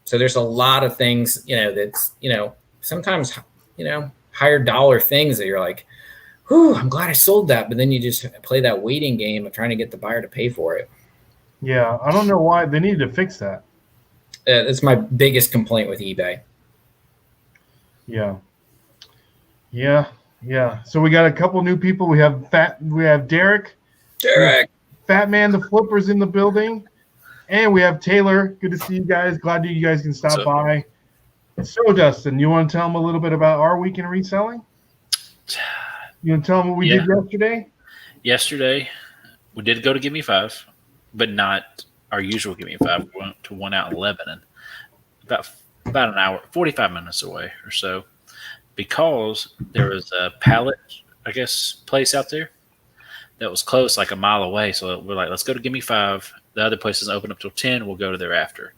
so there's a lot of things, that's, sometimes, higher dollar things that you're like, whew, I'm glad I sold that. But then you just play that waiting game of trying to get the buyer to pay for it. Yeah, I don't know why they need to fix that. That's my biggest complaint with eBay. Yeah. So we got a couple new people. We have Derek. Fat Man the Flipper's in the building. And we have Taylor. Good to see you guys. Glad you guys can stop by. So, Dustin, you want to tell them a little bit about our week in reselling? You want to tell them what we did yesterday? Yesterday, we did go to Give Me 5, but not our usual Give Me 5. We went to one out in Lebanon, about an hour, 45 minutes away or so, because there was a pallet, I guess, place out there that was close, like a mile away. So we're like, let's go to Give Me 5. The other place doesn't open up till 10. We'll go to there after.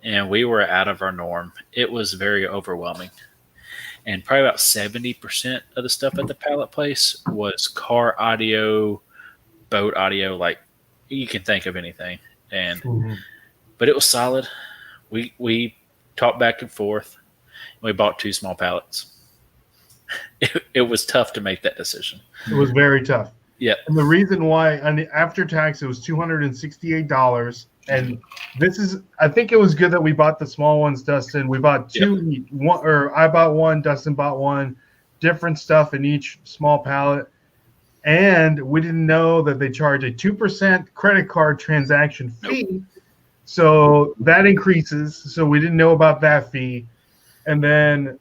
And we were out of our norm. It was very overwhelming. And probably about 70% of the stuff at the pallet place was car audio, boat audio, like you can think of anything. But it was solid. We talked back and forth. We bought 2 small pallets. it was tough to make that decision. It was very tough. Yeah. And the reason why, and after tax, it was $268. And this is, I think it was good that we bought the small ones, Dustin. We bought two, one, or I bought one, Dustin bought one, different stuff in each small pallet. And we didn't know that they charge a 2% credit card transaction fee. So that increases. So we didn't know about that fee. And then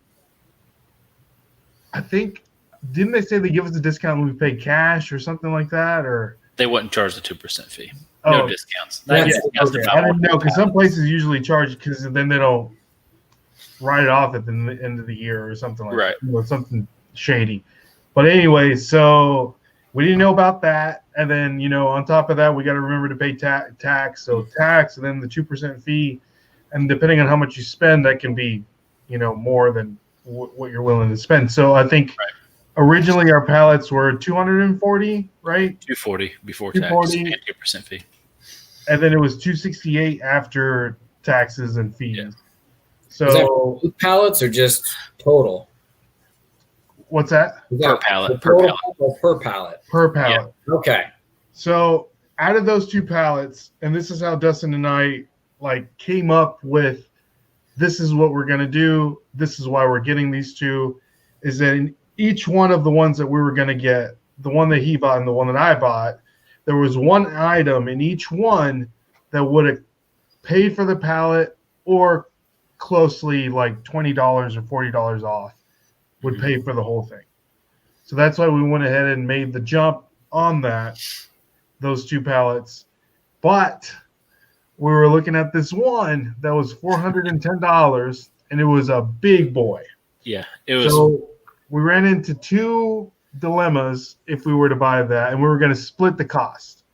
I think, didn't they say they give us a discount when we pay cash or something like that? Or they wouldn't charge the 2% fee. No discounts. I didn't know, because some places usually charge, because then they don't write it off at the end of the year or something like that. You know, something shady. But anyway, so we didn't know about that. And then, you know, on top of that, we got to remember to pay tax. So tax, and then the 2% fee. And depending on how much you spend, that can be, you know, more than what you're willing to spend. So I think originally our pallets were $240, right? $240 before $240, tax and 2% fee. And then it was $268 after taxes and fees. Yeah. So pallets or just total? What's that? Per pallet. Per pallet. Per pallet. Yeah. Okay. So out of those two pallets, and this is how Dustin and I came up with, this is what we're gonna do. This is why we're getting these two. Is that in each one of the ones that we were gonna get, the one that he bought and the one that I bought, there was one item in each one that would have paid for the pallet or closely like $20 or $40 off would pay for the whole thing. So that's why we went ahead and made the jump on those two pallets. But we were looking at this one that was $410, and it was a big boy. Yeah, it was. So we ran into two dilemmas if we were to buy that, and we were going to split the cost.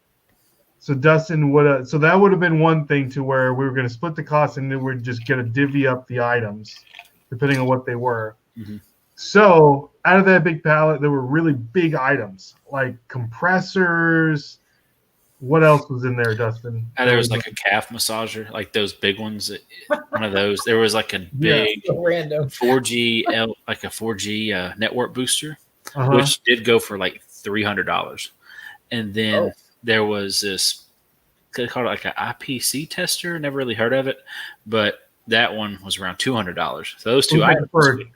So Dustin so that would have been one thing, to where we were going to split the cost, and then we're just going to divvy up the items depending on what they were. Mm-hmm. So out of that big pallet, there were really big items like compressors. What else was in there, Dustin? There was like a calf massager, like those big ones. One of those. There was like a big random 4G, like a 4G network booster, which did go for like $300. And then there was this, they called it like an IPC tester. Never really heard of it, but that one was around $200. So those two items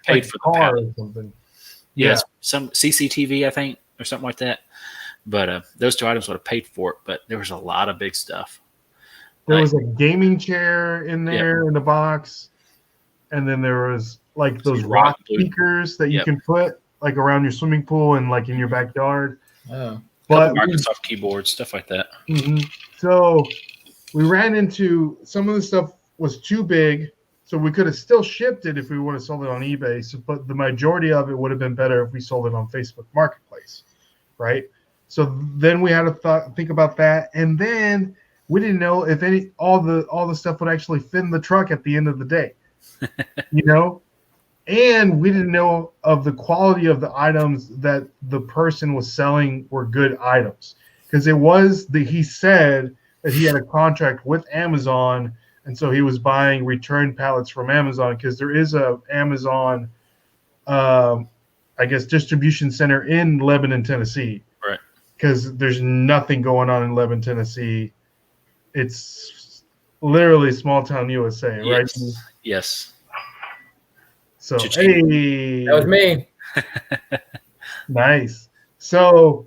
paid for the pallet. Or something. Yes, some CCTV, I think, or something like that. But those two items would have paid for it. But there was a lot of big stuff. There was a gaming chair in there in the box, and then there was like those rock speakers that you can put like around your swimming pool and like in your backyard. Oh, but Microsoft keyboards, stuff like that. Mm-hmm. So we ran into some of the stuff was too big, so we could have still shipped it if we would have sold it on eBay. So, but the majority of it would have been better if we sold it on Facebook Marketplace, right? So then we had to think about that, and then we didn't know if all the stuff would actually fit in the truck at the end of the day, you know. And we didn't know of the quality of the items that the person was selling were good items, because he said that he had a contract with Amazon, and so he was buying return pallets from Amazon, because there is a Amazon, I guess, distribution center in Lebanon, Tennessee. Right. Because there's nothing going on in Lebanon, Tennessee. It's literally small town USA, right? Yes. So, hey. That was me. Nice. So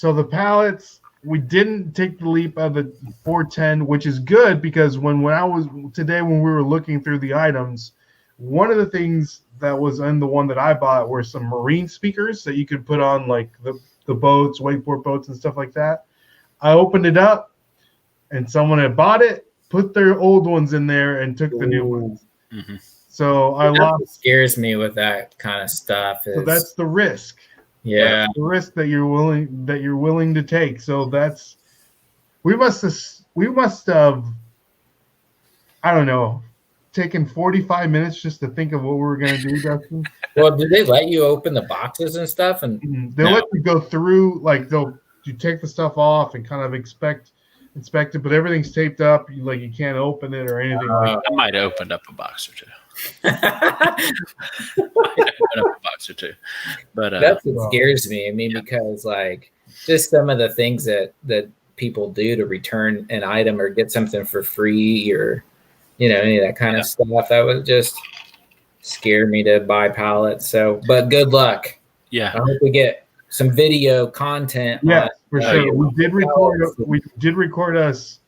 the pallets, we didn't take the leap of the 410, which is good, because when we were looking through the items, one of the things that was in the one that I bought were some marine speakers that you could put on like the boats, wakeboard boats and stuff like that. I opened it up, and someone had bought it, put their old ones in there, and took the new ones. Mm-hmm. So What scares me with that kind of stuff is, so that's the risk. Yeah, that's the risk that you're willing to take. So we must have I don't know, taken 45 minutes just to think of what we were going to do, Dustin. Well, did they let you open the boxes and stuff? And they'll let you go through, like you take the stuff off and kind of inspect inspect it, but everything's taped up. You can't open it or anything like that. I might have opened up a box or two. Might have opened up a box or two. But that's what scares me. I mean, because like just some of the things that people do to return an item or get something for free or any of that kind of stuff, that would just scare me to buy pallets. So, but good luck. Yeah, I hope we get some video content. Yes, for sure. We did record us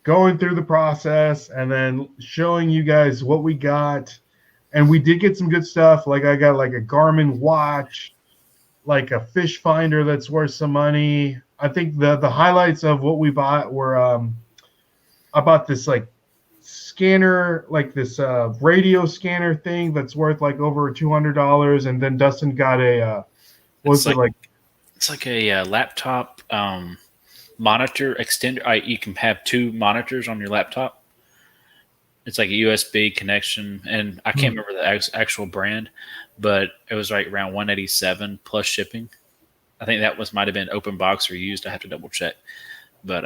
going through the process and then showing you guys what we got, and we did get some good stuff. Like I got like a Garmin watch, like a fish finder that's worth some money. I think the highlights of what we bought were I bought this like scanner, like this radio scanner thing that's worth like over $200, and then Dustin got a it's like a laptop monitor extender. You can have two monitors on your laptop. It's like a USB connection, and I can't remember the actual brand, but it was right around $187 plus shipping. I think that might have been open box or used. I have to double check, but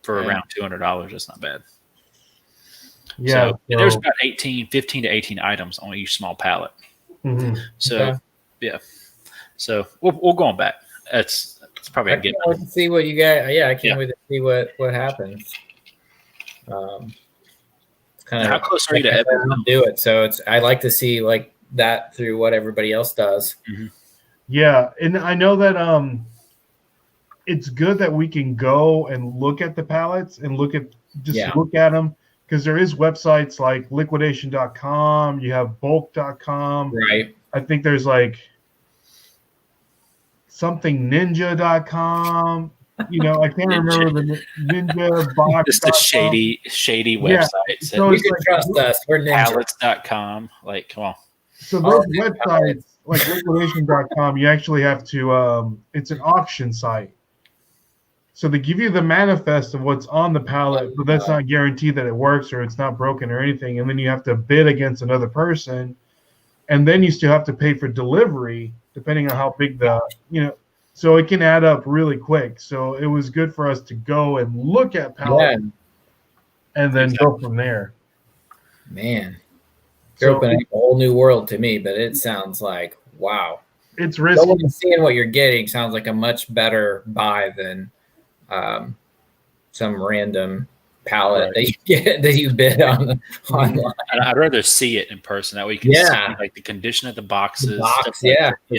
for around $200, that's not bad. Yeah, so there's about 15 to 18 items on each small pallet. Mm-hmm. So yeah, so we'll go on back. It's probably a good. I can't wait to see what you got. Yeah, I can't wait to see what happens. Kind of how close are you to Evan? Do it. So I like to see like that through what everybody else does. Mm-hmm. Yeah, and I know that it's good that we can go and look at the pallets and look at them, because there is websites like liquidation.com, you have bulk.com. Right. I think there's like something ninja.com. I can't remember the ninja box. Just a shady website. So you can trust us. We're ninja. Pallets.com. Like, come on. So those websites, like liquidation.com, you actually have to, it's an auction site. So they give you the manifest of what's on the pallet, but that's not guaranteed that it works or it's not broken or anything. And then you have to bid against another person. And then you still have to pay for delivery, depending on how big so it can add up really quick. So it was good for us to go and look at pallets and then go from there. Man. You're opening a whole new world to me, but it sounds like, wow. It's risky. Seeing what you're getting sounds like a much better buy than some random pallet that you bid on online. I'd rather see it in person. That way you can see like the condition of the boxes. For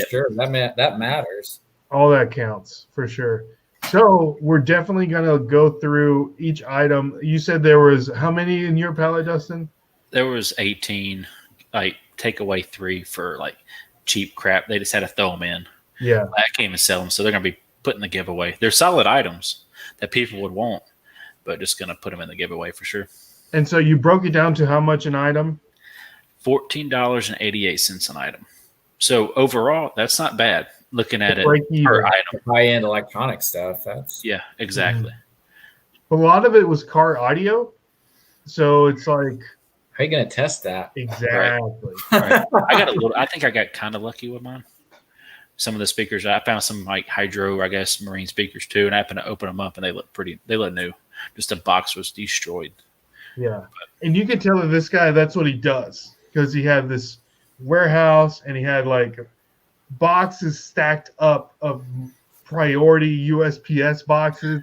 sure. That matters. All that counts for sure. So we're definitely going to go through each item. You said there was how many in your pallet, Dustin? There was 18, like take away 3 for like cheap crap. They just had to throw them in. Yeah. I can't even sell them. So they're going to be put in the giveaway. They're solid items that people would want, but just going to put them in the giveaway for sure. And so you broke it down to how much an item? $14.88 an item. So overall, that's not bad. Looking at it per item. High-end electronic stuff. Yeah, exactly. A lot of it was car audio. So it's like, how are you going to test that? Exactly. Right. I think I got kind of lucky with mine. Some of the speakers, I found some like hydro, I guess, marine speakers too, and I happened to open them up and they look new. Just the box was destroyed. Yeah. And you could tell that this guy, that's what he does, because he had this warehouse and he had like boxes stacked up of priority USPS boxes,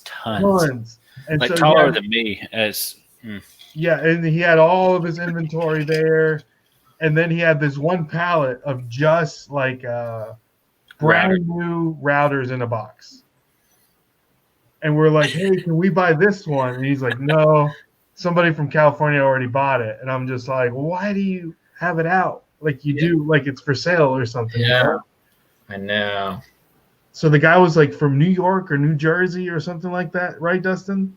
Tons. And like so taller than me Yeah, and he had all of his inventory there. And then he had this one pallet of just like brand new routers in a box. And we're like, hey, can we buy this one? And he's like, no, somebody from California already bought it. And I'm just like, why do you have it out? Like you do, like it's for sale or something. Yeah, I know. So the guy was like from New York or New Jersey or something like that, right, Dustin?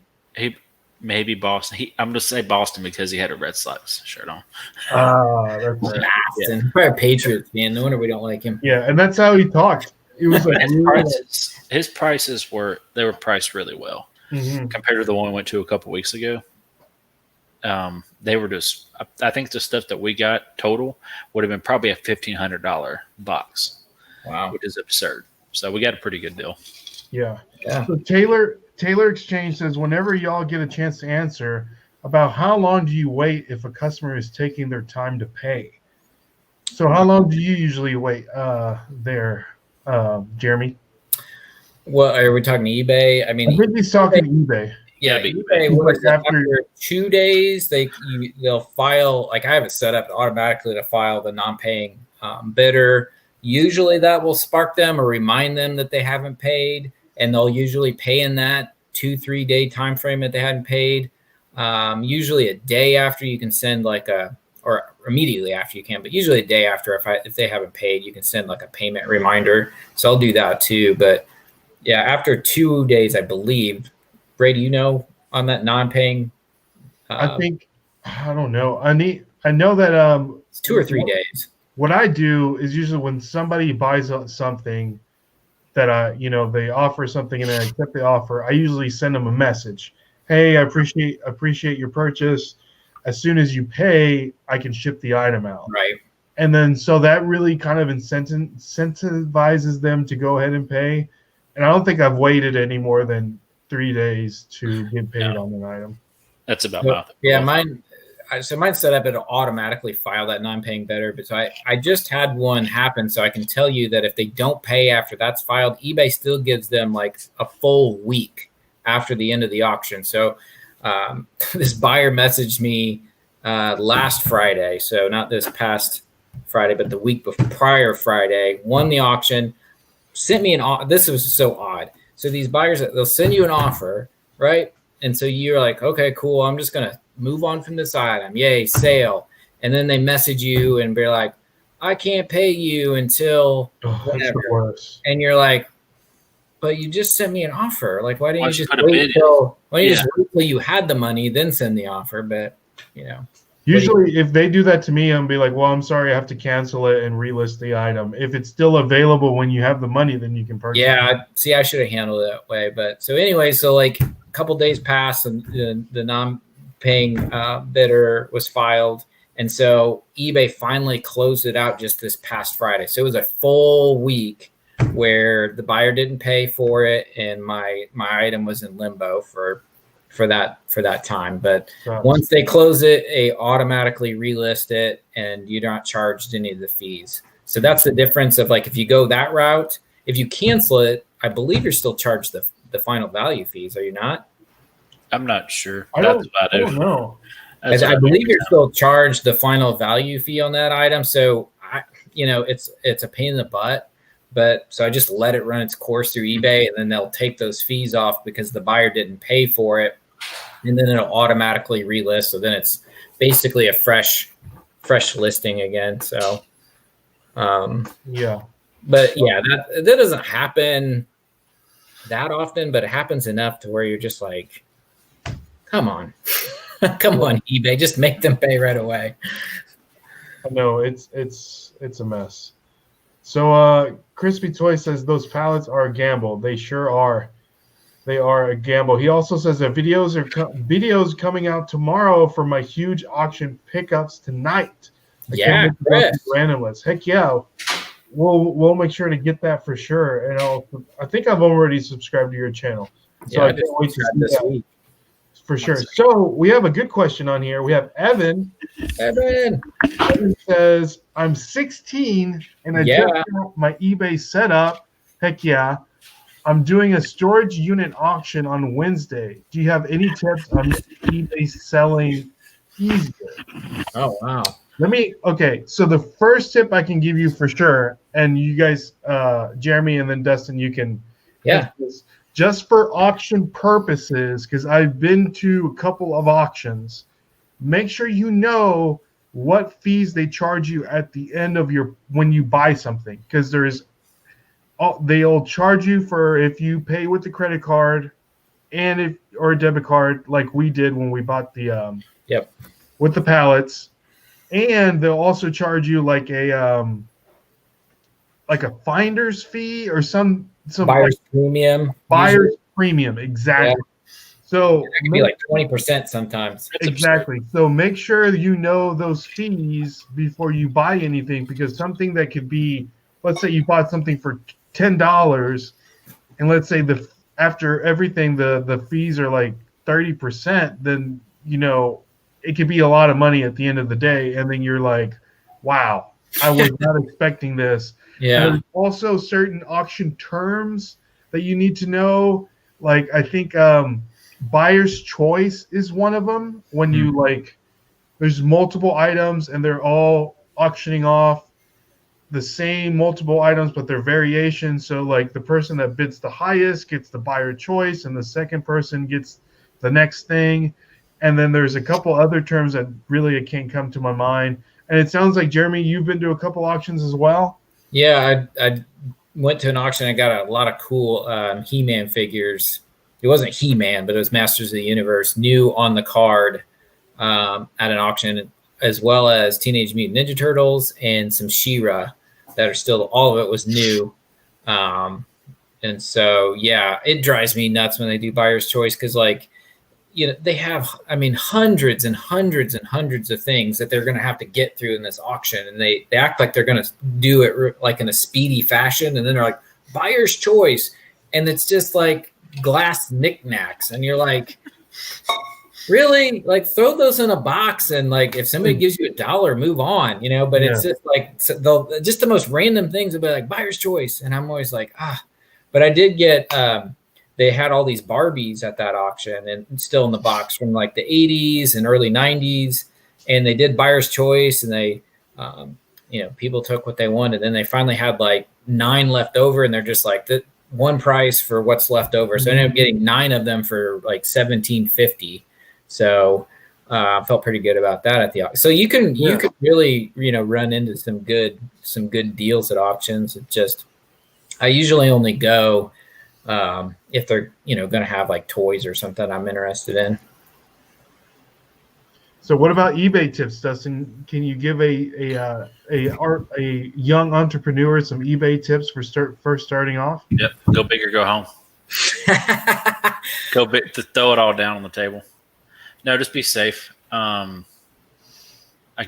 Maybe Boston. I'm going to say Boston because he had a Red Sox shirt on. That's right. Boston. We're a Patriots fan. No wonder we don't like him. Yeah, and that's how he talked. It was like his prices were priced really well compared to the one we went to a couple weeks ago. They were just, I think the stuff that we got total would have been probably a $1,500 box. Wow, which is absurd. So we got a pretty good deal. Yeah. Yeah. So Taylor Exchange says, whenever y'all get a chance to answer, about how long do you wait if a customer is taking their time to pay? So how long do you usually wait there, Jeremy? What are we talking eBay? I I mean, think he's talking eBay. yeah, Gotta be eBay. What is it? After- After 2 days, they'll file. Like I have it set up automatically to file the non-paying bidder. Usually, that will spark them or remind them that they haven't paid, and they'll usually pay in that 2-3 day time frame that they hadn't paid. Usually, a day after you can send or immediately after you can, but usually a day after if they haven't paid, you can send like a payment reminder. So I'll do that too. But yeah, after 2 days, I believe. Ray, do you know on that non-paying? I don't know. I know that It's 2 or 3 days. What I do is usually when somebody buys something that they offer something and I accept the offer, I usually send them a message. Hey, I appreciate your purchase. As soon as you pay, I can ship the item out. Right. And then so that really kind of incentivizes them to go ahead and pay. And I don't think I've waited any more than 3 days to get paid on an item. That's about So, mouth. yeah, mine's set up, it'll automatically file that non-paying bidder. But so I just had one happen, so I can tell you that if they don't pay after that's filed, eBay still gives them like a full week after the end of the auction. So this buyer messaged me last Friday, so not this past Friday, but the week before, prior Friday, won the auction, sent me this was so odd. So these buyers, they'll send you an offer, right? And so you're like, okay, cool. I'm just going to move on from this item. Yay, sale. And then they message you and be like, I can't pay you until whatever. And you're like, but you just sent me an offer. Like, why didn't you just wait till you had the money, then send the offer? But, Usually, if they do that to me, I'll be like, well, I'm sorry, I have to cancel it and relist the item. If it's still available when you have the money, then you can purchase it. Yeah, see, I should have handled it that way. But so anyway, so like a couple days passed and the non-paying bidder was filed. And so eBay finally closed it out just this past Friday. So it was a full week where the buyer didn't pay for it and my item was in limbo for that time. But once they close it, they automatically relist it and you're not charged any of the fees. So that's the difference of like if you go that route. If you cancel it, I believe you're still charged the final value fees, are you not? I'm not sure. I don't know. I believe you're still charged the final value fee on that item. So it's a pain in the butt. But so I just let it run its course through eBay, and then they'll take those fees off because the buyer didn't pay for it, and then it'll automatically relist. So then it's basically a fresh listing again. So, yeah. But yeah, that doesn't happen that often, but it happens enough to where you're just like, come on, come on, eBay, just make them pay right away. I know it's a mess. So Crispy Toy says those pallets are a gamble. They sure are. They are a gamble. He also says that videos coming out tomorrow for my huge auction pickups tonight. Yeah, random list. Heck yeah, we'll make sure to get that for sure. And I think I've already subscribed to your channel, so I can't wait to see that week. For sure. So we have a good question on here. We have Evan. Evan says, I'm 16 and I just got my eBay set up. Heck yeah. I'm doing a storage unit auction on Wednesday. Do you have any tips on eBay selling easier? Oh, wow. So the first tip I can give you for sure, and you guys, Jeremy and then Dustin, you can. Yeah. Just for auction purposes, because I've been to a couple of auctions, make sure you know what fees they charge you at the end of when you buy something, because they'll charge you for if you pay with the credit card or a debit card, like we did when we bought the with the pallets, and they'll also charge you like a finder's fee or some buyer's premium. Buyer's premium, exactly. Yeah. So it can be like 20% sometimes. Exactly. So make sure you know those fees before you buy anything, because something that could be, let's say you bought something for $10 and let's say after everything the fees are like 30%, then it could be a lot of money at the end of the day, and then you're like, wow, I was not expecting this. Yeah. And there's also certain auction terms that you need to know. Like I think buyer's choice is one of them. When you there's multiple items and they're all auctioning off the same multiple items, but they're variations. So like the person that bids the highest gets the buyer choice, and the second person gets the next thing. And then there's a couple other terms that really can't come to my mind. And it sounds like, Jeremy, you've been to a couple auctions as well. Yeah, I went to an auction. I got a lot of cool He-Man figures. It wasn't He-Man, but it was Masters of the Universe, new on the card at an auction, as well as Teenage Mutant Ninja Turtles and some She-Ra that are still, all of it was new. And so, yeah, it drives me nuts when they do buyer's choice because, like, they have, hundreds and hundreds and hundreds of things that they're going to have to get through in this auction. And they act like they're going to do it like in a speedy fashion. And then they're like, buyer's choice. And it's just like glass knickknacks. And you're like, really? Like, throw those in a box. And like, if somebody gives you $1, move on, but it's just like, just the most random things will be like buyer's choice. And I'm always like, but I did get, they had all these Barbies at that auction and still in the box from like the 80s and early 90s. And they did buyer's choice, and they, people took what they wanted. And they finally had like 9 left over, and they're just like the one price for what's left over. So I ended up getting 9 of them for like $17.50. So I felt pretty good about that at the auction. So you can really, run into some good deals at auctions. It just, I usually only go, if they're, going to have like toys or something I'm interested in. So what about eBay tips, Dustin? Can you give a young entrepreneur some eBay tips for first starting off? Yep. Go big or go home. Go big to throw it all down on the table. No, just be safe. I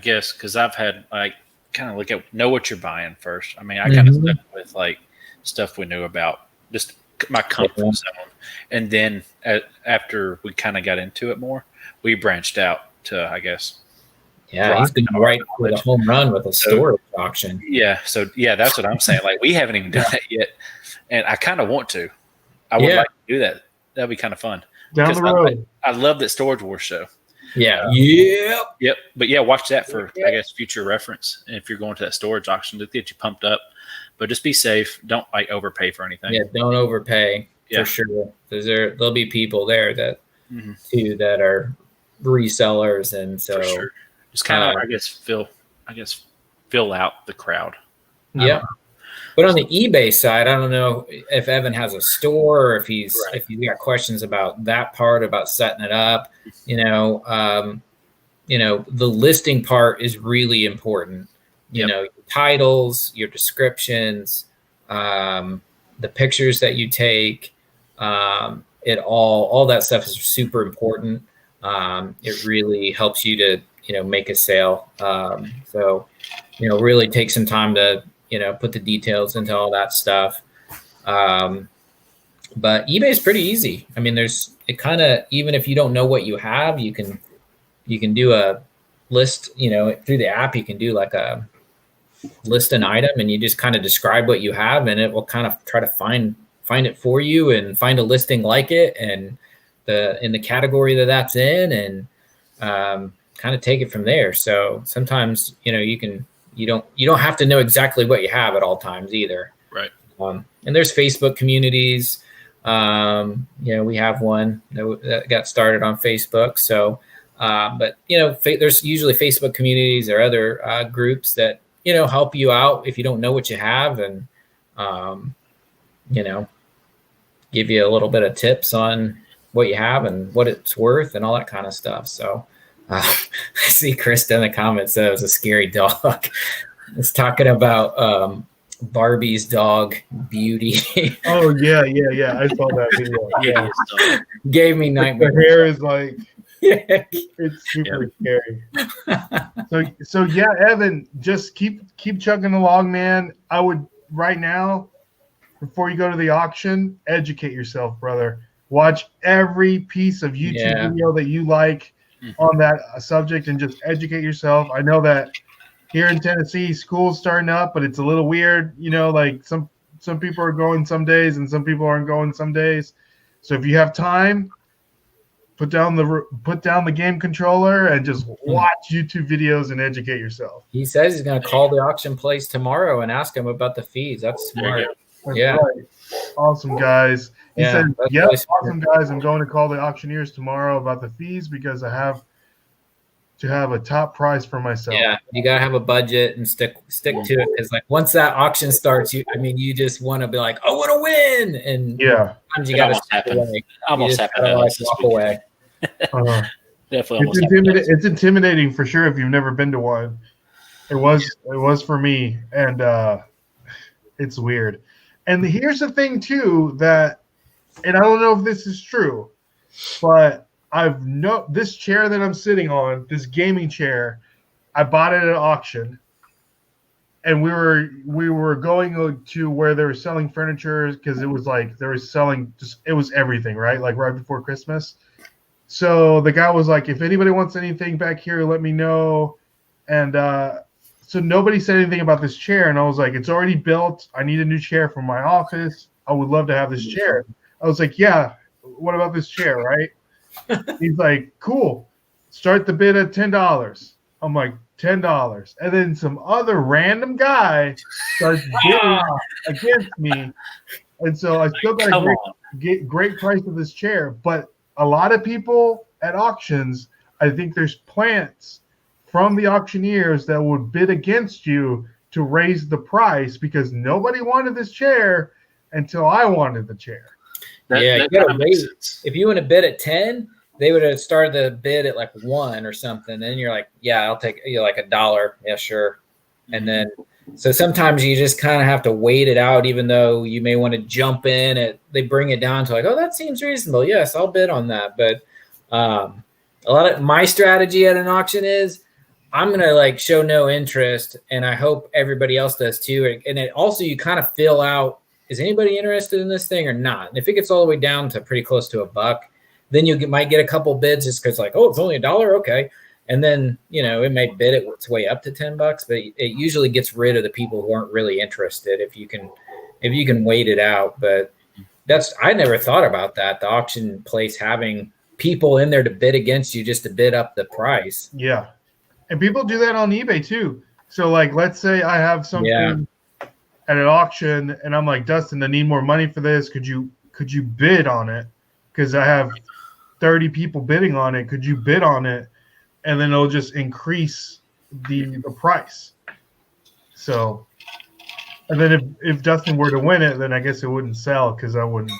guess because I've had like kind of know what you're buying first. I kind of stuck with like stuff we knew about, just my comfort zone. And then after we kind of got into it more, we branched out to, I guess. Yeah, he's going right with a home run with a storage auction. Yeah. So, yeah, that's what I'm saying. Like, we haven't even done that yet. And I kind of want to. I would like to do that. That'd be kind of fun. Down the road. I love that Storage Wars show. Yeah. Yep. But, yeah, watch that for, I guess, future reference. And if you're going to that storage auction, to get you pumped up. But just be safe. Don't overpay for anything. Yeah, don't overpay for sure. Because there'll be people there that too that are resellers, and so for sure. Just kind of fill out the crowd. Yeah. But on the eBay side, I don't know if Evan has a store or if he's got questions about that part, about setting it up. The listing part is really important. Your titles, your descriptions, the pictures that you take, all that stuff is super important. It really helps you to, make a sale. So, really take some time to, put the details into all that stuff. But eBay is pretty easy. Even if you don't know what you have, you can do a list, through the app. You can do like a list an item, and you just kind of describe what you have, and it will kind of try to find it for you and find a listing like it and in the category that's in, and kind of take it from there. So sometimes you don't have to know exactly what you have at all times either. Right. And there's Facebook communities. We have one that got started on Facebook. So but there's usually Facebook communities or other groups that help you out if you don't know what you have, and give you a little bit of tips on what you have and what it's worth and all that kind of stuff. So I see Krista in the comments said it was a scary dog. It's talking about Barbie's dog Beauty. Oh yeah. I saw that video. Yeah. Gave me nightmares. The hair is like it's super scary. So yeah, Evan, just keep chugging along, man. I would right now, before you go to the auction, educate yourself, brother. Watch every piece of YouTube video that you like on that subject and just educate yourself. I know that here in Tennessee, school's starting up, but it's a little weird. Like some people are going some days and some people aren't going some days. So if you have time, put down the game controller and just watch YouTube videos and educate yourself. He says he's going to call the auction place tomorrow and ask him about the fees. That's smart. That's right. Awesome, guys. He said, "Yeah, really awesome, guys. I'm going to call the auctioneers tomorrow about the fees because I have to have a top price for myself." Yeah, you got to have a budget and stick to it, because like once that auction starts, you just want to be like, I want to win, and sometimes you got to step away. Almost happened. Walk away. Definitely, it's intimidating for sure if you've never been to one. It was for me, and it's weird. And here's the thing too, and I don't know if this is true, but this chair that I'm sitting on, this gaming chair, I bought it at an auction, and we were going to where they were selling furniture, because it was like they were selling it was everything, right? Like right before Christmas. So the guy was like, if anybody wants anything back here, let me know. And so nobody said anything about this chair, and I was like, it's already built. I need a new chair for my office. I would love to have this chair. I was like, yeah, what about this chair, right? He's like, cool. Start the bid at $10. I'm like, $10. And then some other random guy starts bidding against me. And so I still got a great price for this chair. But a lot of people at auctions, I think there's plants from the auctioneers that would bid against you to raise the price, because nobody wanted this chair until I wanted the chair. You gotta wait. If you want to bid at 10, they would have started the bid at like 1 or something. Then you're like, yeah, I'll take like $1. Yeah, sure. And then, so sometimes you just kind of have to wait it out, even though you may want to jump in. They bring it down to like, oh, that seems reasonable. Yes, I'll bid on that. But a lot of my strategy at an auction is I'm going to like show no interest, and I hope everybody else does too. And it also, you kind of fill out, is anybody interested in this thing or not? And if it gets all the way down to pretty close to $1, then you might get a couple bids just because like, oh, it's only $1. Okay. And then, it may bid its way up to $10, but it usually gets rid of the people who aren't really interested if you can wait it out. But I never thought about that. The auction place having people in there to bid against you just to bid up the price. Yeah. And people do that on eBay too. So like, let's say I have something at an auction and I'm like, Dustin, I need more money for this. Could you bid on it? Because I have 30 people bidding on it. Could you bid on it? And then it'll just increase the price. So, and then if Dustin were to win it, then I guess it wouldn't sell because I wouldn't.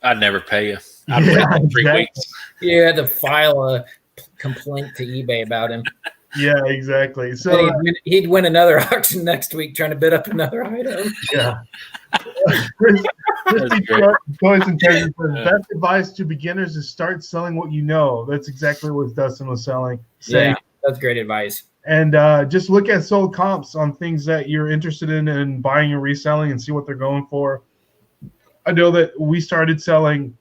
I'd never pay you. I'd pay you 3 weeks. You had to file a complaint to eBay about him. Yeah, exactly. So he'd win another auction next week trying to bid up another item. Yeah. Best advice to beginners is start selling what you know. That's exactly what Dustin was saying. Yeah, that's great advice. And just look at sold comps on things that you're interested in buying and reselling, and see what they're going for. I know that we started selling,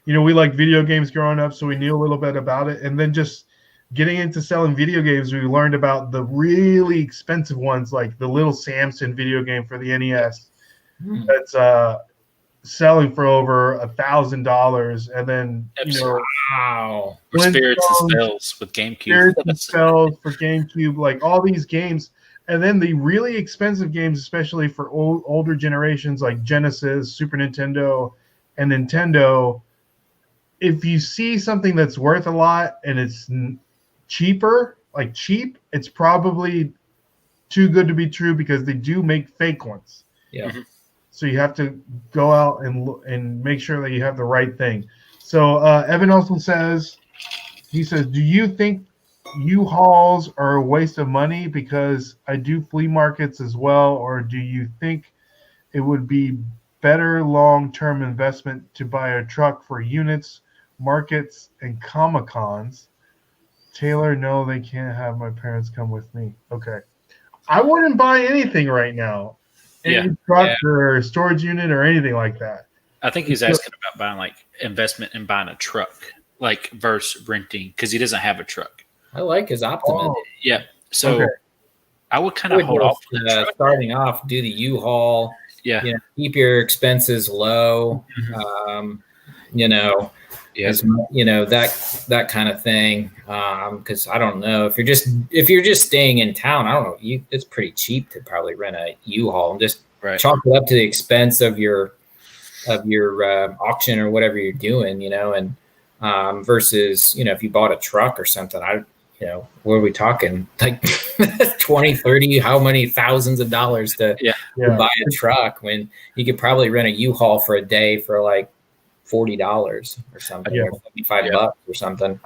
we like video games growing up, so we knew a little bit about it. And then just getting into selling video games, we learned about the really expensive ones, like the Little Samson video game for the NES. That's selling for over $1,000, and then wow, Spirits and Spells with GameCube. Spirits and Spells for GameCube, like all these games, and then the really expensive games, especially for older generations like Genesis, Super Nintendo, and Nintendo. If you see something that's worth a lot and it's cheap, it's probably too good to be true, because they do make fake ones. Yeah. So you have to go out and make sure that you have the right thing. So Evan also says, do you think U-Hauls are a waste of money? Because I do flea markets as well. Or do you think it would be better long-term investment to buy a truck for units, markets, and Comic-Cons? Taylor, no, they can't have my parents come with me. Okay. I wouldn't buy anything right now. any truck or storage unit or anything like that. I think he's asking about buying like investment and buying a truck, like versus renting, because he doesn't have a truck. I like his optimism. Yeah. So I would kind of hold off on the truck. Starting off, do the U-Haul. Yeah. You know, keep your expenses low. You know, that kind of thing. Because I don't know if you're just staying in town. I don't know. It's pretty cheap to probably rent a U-Haul and just chalk it up to the expense of your auction or whatever you're doing. You know, and versus if you bought a truck or something, what are we talking? Like 20, 30, how many thousands of dollars to buy a truck when you could probably rent a U-Haul for a day for like $40 or something, or $75 or something.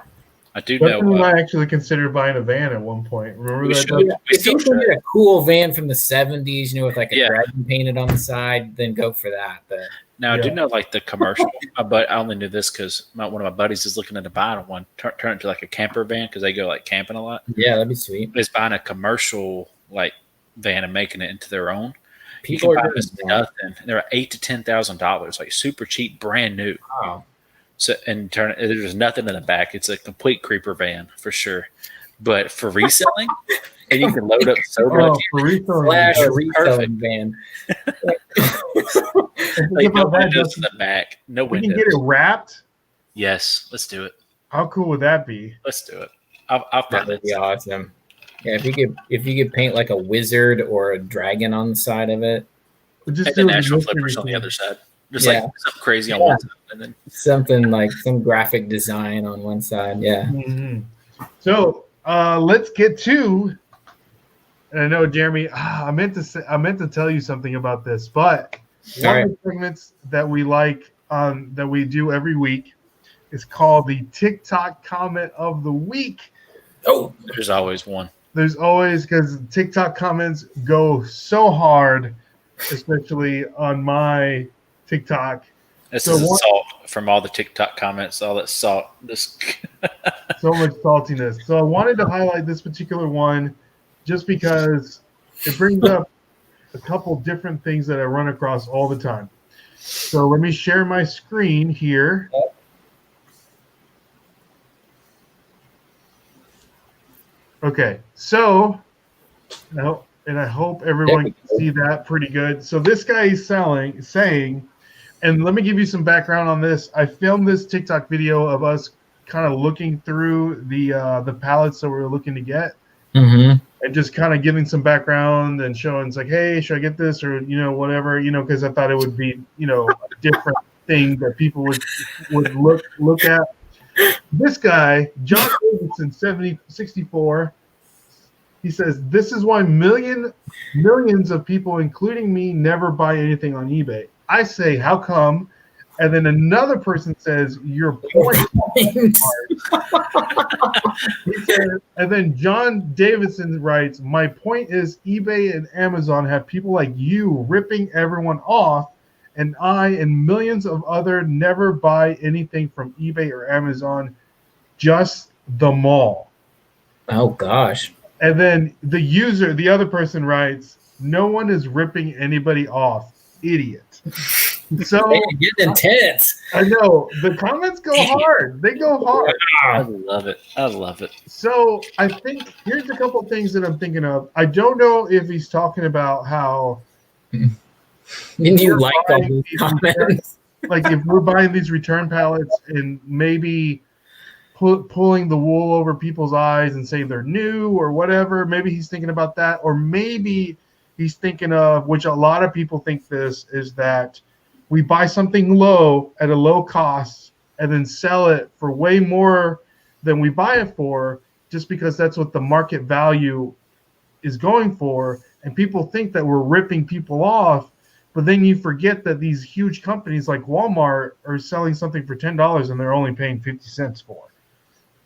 I do know. I actually considered buying a van at one point. Remember that? If you can get a cool van from the 70s, with like a dragon painted on the side, then go for that. But now, I do know like the commercial, but I only knew this because one of my buddies is looking into buying one, turn it into like a camper van because they go like camping a lot. Yeah, that'd be sweet. But it's buying a commercial like van and making it into their own. People are doing nothing. They're $8,000 to $10,000, like super cheap, brand new. Wow. So there's nothing in the back. It's a complete creeper van for sure. But for reselling, and you can load up so much. Reselling van. Like no windows in the back. No windows. You can get it wrapped. Yes, let's do it. How cool would that be? Let's do it. I'll that would be awesome. Yeah, if you could paint like a wizard or a dragon on the side of it, just the Nashville flippers on the other side, just like something crazy on one side, and then something like some graphic design on one side. Yeah. Mm-hmm. So let's get to. And I know, Jeremy, I meant to tell you something about this, but one of the segments that we like that we do every week is called the TikTok comment of the week. Oh, there's always one. There's always, because TikTok comments go so hard, especially on my TikTok. This is salt from all the TikTok comments, all that salt. So much saltiness. So I wanted to highlight this particular one just because it brings up a couple different things that I run across all the time. So let me share my screen here. Okay, so I hope everyone can see that pretty good. So this guy is saying, and let me give you some background on this. I filmed this TikTok video of us kind of looking through the pallets that we were looking to get, and just kind of giving some background and showing, it's like, hey, should I get this or whatever, because I thought it would be a different thing that people would look at. This guy, John Davidson, 64, he says, this is why millions of people, including me, never buy anything on eBay. I say, how come? And then another person says, your point. He says, and then John Davidson writes, my point is eBay and Amazon have people like you ripping everyone off, and I and millions of other never buy anything from eBay or Amazon, just the mall. Oh, gosh. And then the other person writes, no one is ripping anybody off. Idiot. So getting intense. I know. The comments go hard. They go hard. I love it. So I think here's a couple things that I'm thinking of. I don't know if he's talking about how you like all these comments. Like if we're buying these return pallets and maybe pulling the wool over people's eyes and say they're new or whatever. Maybe he's thinking about that. Or maybe he's thinking of, which a lot of people think this, is that we buy something low at a low cost and then sell it for way more than we buy it for, just because that's what the market value is going for. And people think that we're ripping people off. But then you forget that these huge companies like Walmart are selling something for $10 and they're only paying 50 cents for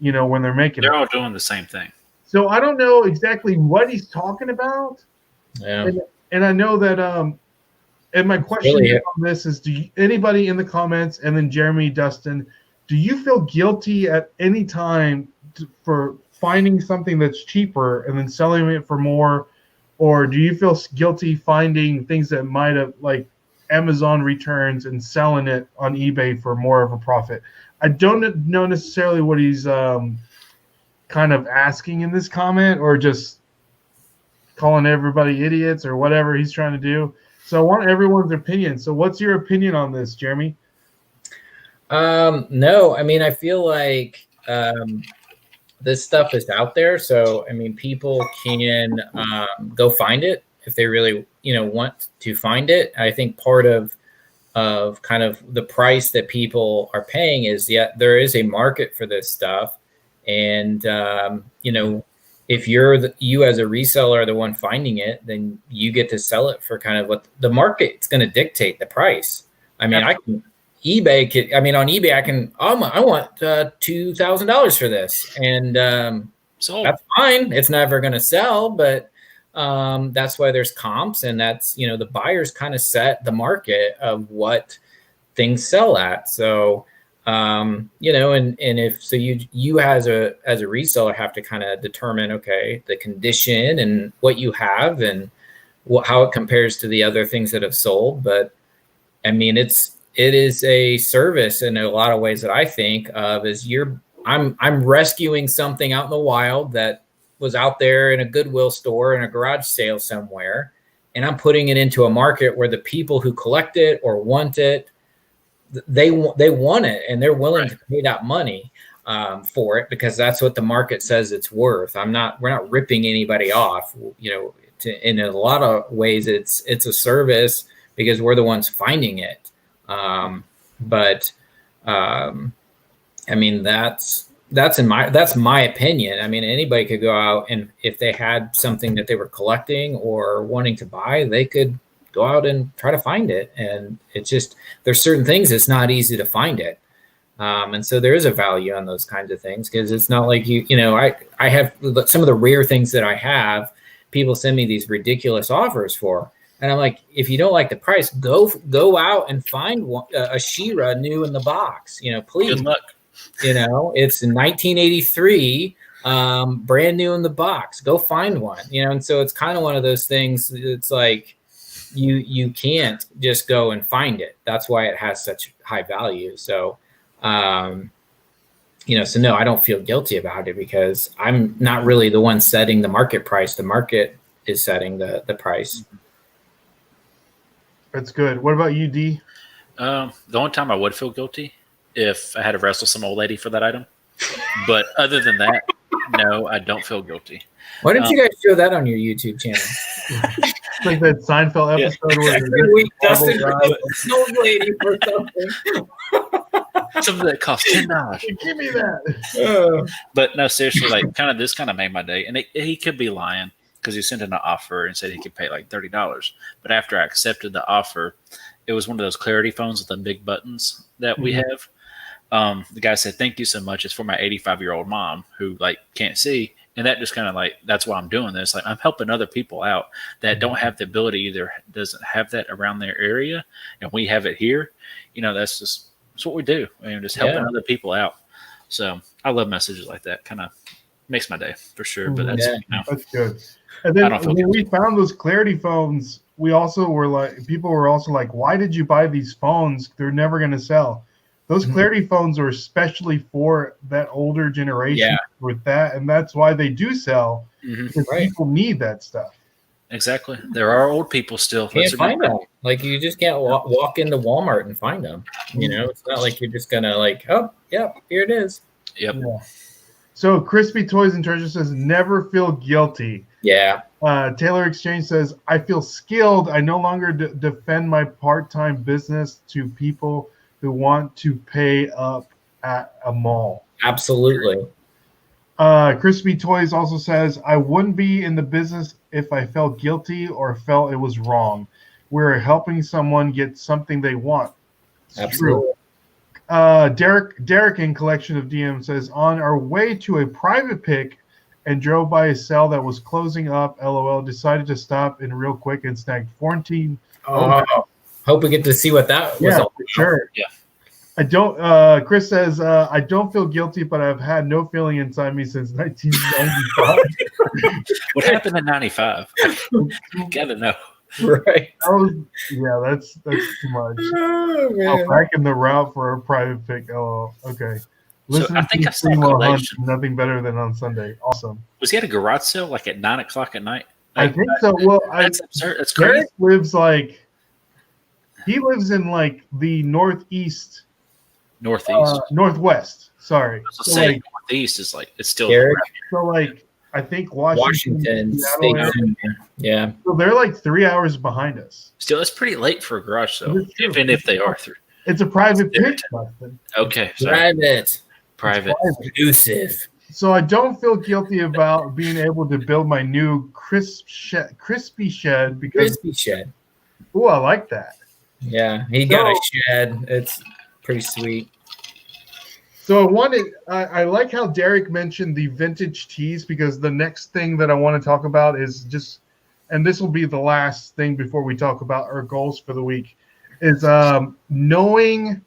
it, when they're making They're all doing the same thing. So I don't know exactly what he's talking about. Yeah. And I know that and my question on this is, anybody in the comments, and then Jeremy, Dustin, do you feel guilty at any time for finding something that's cheaper and then selling it for more, Or do you feel guilty finding things that might have, like Amazon returns, and selling it on eBay for more of a profit? I don't know necessarily what he's kind of asking in this comment, or just calling everybody idiots or whatever he's trying to do. So I want everyone's opinion. So what's your opinion on this, Jeremy? No, I mean, I feel like this stuff is out there. So, I mean, people can go find it if they really, want to find it. I think part of kind of the price that people are paying is, there is a market for this stuff. And, if you as a reseller are the one finding it, then you get to sell it for kind of what the market's going to dictate the price. I mean, on eBay, I want $2,000 for this, and that's fine. It's never going to sell, but that's why there's comps, and that's, the buyers kind of set the market of what things sell at. So, and if so, you as a reseller have to kind of determine, okay, the condition and what you have and how it compares to the other things that have sold. But I mean, it is a service in a lot of ways that I think of as I'm rescuing something out in the wild that was out there in a Goodwill store in a garage sale somewhere, and I'm putting it into a market where the people who collect it or want it, they want it, and they're willing to pay that money for it, because that's what the market says it's worth. We're not ripping anybody off. In a lot of ways, it's a service because we're the ones finding it. But I mean, that's my opinion. I mean, anybody could go out, and if they had something that they were collecting or wanting to buy, they could go out and try to find it. And it's just, there's certain things it's not easy to find it. And so there is a value on those kinds of things, because it's not like I have some of the rare things that I have, people send me these ridiculous offers for. And I'm like, if you don't like the price, go out and find a Shira new in the box, please. Good luck. It's in 1983, brand new in the box. Go find one, and so it's kind of one of those things. It's like, you can't just go and find it. That's why it has such high value. So, so no, I don't feel guilty about it, because I'm not really the one setting the market price. The market is setting the price. That's good. What about you, D? The only time I would feel guilty if I had to wrestle some old lady for that item. But other than that, no, I don't feel guilty. Why don't you guys show that on your YouTube channel? Like that Seinfeld episode where every week Dustin an old lady for something. Something that costs $10. Give me that. But no, seriously, like this kind of made my day. And he could be lying, because he sent in an offer and said he could pay like $30. But after I accepted the offer, it was one of those Clarity phones with the big buttons that we have. The guy said, "Thank you so much. It's for my 85-year-old mom who can't see." And that just kind of that's why I'm doing this. I'm helping other people out that don't have the ability, either doesn't have that around their area, and we have it here. That's what we do. Just helping other people out. So I love messages like that. Kind of makes my day for sure. But that's that's good. And then when we found those Clarity phones, we also were people were also like, "Why did you buy these phones? They're never going to sell." Those Clarity phones are especially for that older generation with that, and that's why they do sell, because people need that stuff. Exactly. There are old people still. Can't find them. You just can't walk into Walmart and find them. It's not like you're just gonna oh, yeah, here it is. Yep. Yeah. So Crispy Toys and Treasure says, never feel guilty. Yeah. Taylor Exchange says, I feel skilled. I no longer defend my part-time business to people who want to pay up at a mall. Absolutely. Crispy Toys also says, I wouldn't be in the business if I felt guilty or felt it was wrong. We're helping someone get something they want. It's Absolutely. True. Derek in Collection of DM says, on our way to a private pick and drove by a sale that was closing up, LOL, decided to stop in real quick and snagged 14. Hope we get to see what that was. Yeah, for sure. Yeah. I don't. Chris says I don't feel guilty, but I've had no feeling inside me since 1995. What happened in '95? Gotta know. Right. That's too much. Oh, Oh, man. back in the route for a private pick. Oh, okay. So I think I saw a Primo Hunt, collection. nothing better than on Sunday. Awesome. Was he at a garage sale like at 9 o'clock at night? I think so. Well, That's absurd. That's crazy. Derek lives in like the northeast, Northeast. northwest. Sorry. I was So, gonna say like, Northeast is like it's still. Derek? so like I think Washington State. Seattle, Yeah. so they're like 3 hours behind us. Still, it's pretty late for a garage sale, It's true. even if they are through. It's a private It's pick, Dustin. Okay, sorry. Private. Private. Exclusive. So I don't feel guilty about being able to build my new crispy shed because Crispy shed. ooh, I like that. Yeah. He got a shed. It's pretty sweet. So I like how Derek mentioned the vintage tees because the next thing that I want to talk about is just, and this will be the last thing before we talk about our goals for the week, is knowing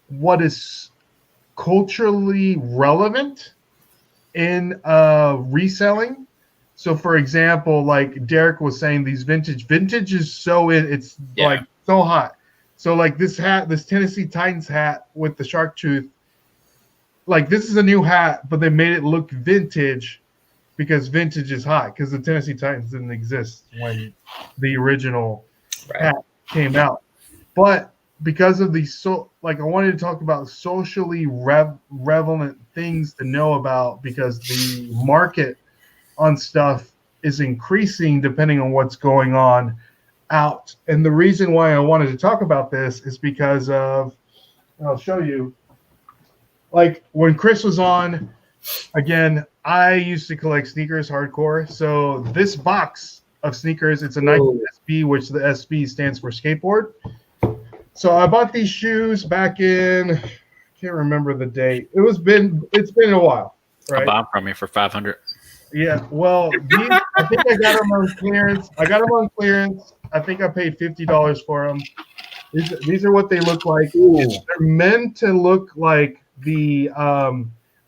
what is culturally relevant in reselling. So for example, like Derek was saying, these vintage is it's like so hot. So like this Tennessee Titans hat with the shark tooth, like this is a new hat, but they made it look vintage because vintage is hot because the Tennessee Titans didn't exist when the original hat came out. But because of the I wanted to talk about socially relevant things to know about because the market on stuff is increasing depending on what's going on out. And the reason why I wanted to talk about this is because of, I'll show you, like when Chris was on, again, I used to collect sneakers hardcore. So this box of sneakers, it's a Nike SB, which the SB stands for skateboard. So I bought these shoes back in, I can't remember the date. It's been a while, right? I bought them from you for $500. Yeah, well, I think I got them on clearance. I think I paid $50 for them. These are what they look like. They're meant to look like the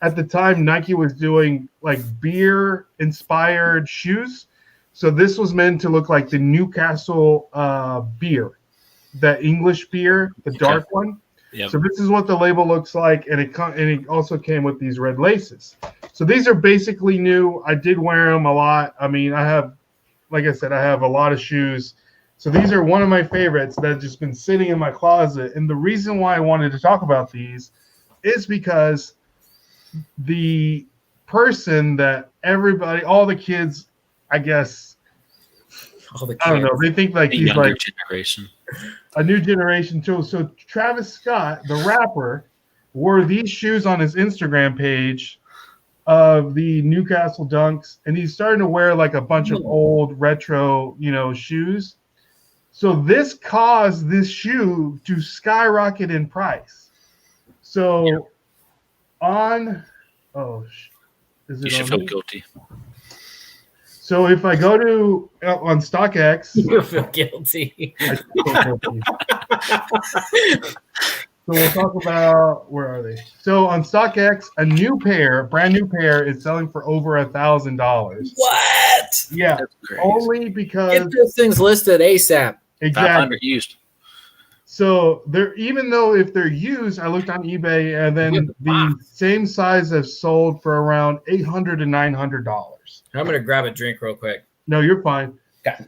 at the time Nike was doing like beer inspired shoes. So this was meant to look like the Newcastle beer, the English beer, the dark one. Yep. So this is what the label looks like, and it also came with these red laces. So these are basically new. I did wear them a lot. I mean, like I said, I have a lot of shoes. So these are one of my favorites that have just been sitting in my closet. And the reason why I wanted to talk about these is because the person that all the kids, I guess, I don't know, they think like he's like generation. A new generation too. So Travis Scott, the rapper, wore these shoes on his Instagram page of the Newcastle Dunks, and he's starting to wear like a bunch of old retro, shoes. So this caused this shoe to skyrocket in price. So you should feel guilty. So if I go to on StockX, you feel guilty. So we'll talk about, where are they? So on StockX, a brand new pair is selling for over $1,000. What? Yeah, only because get those things listed ASAP. Exactly. 500 used. So even though if they're used, I looked on eBay, and then the same size have sold for around $800 to $900. I'm gonna grab a drink real quick. No, you're fine. Yeah.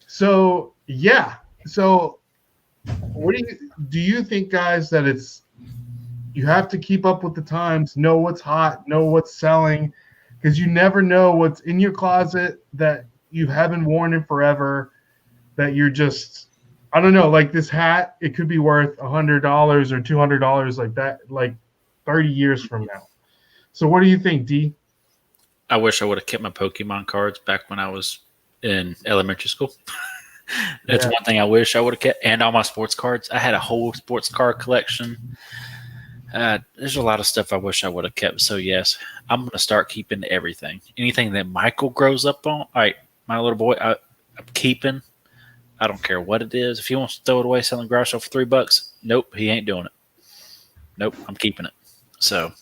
So yeah. So what do you think, guys, that you have to keep up with the times, know what's hot, know what's selling, because you never know what's in your closet that you haven't worn in forever, that you're just, I don't know, like this hat, it could be worth $100 or $200 like that, like 30 years from now. So what do you think, D? I wish I would have kept my Pokemon cards back when I was in elementary school. That's one thing I wish I would have kept, and all my sports cards. I had a whole sports card collection. There's a lot of stuff I wish I would have kept. So yes, I'm going to start keeping everything. Anything that Michael grows up on, all right, my little boy, I'm keeping. I don't care what it is. If he wants to throw it away, selling garage sale for $3, Nope, he ain't doing it. Nope, I'm keeping it. So,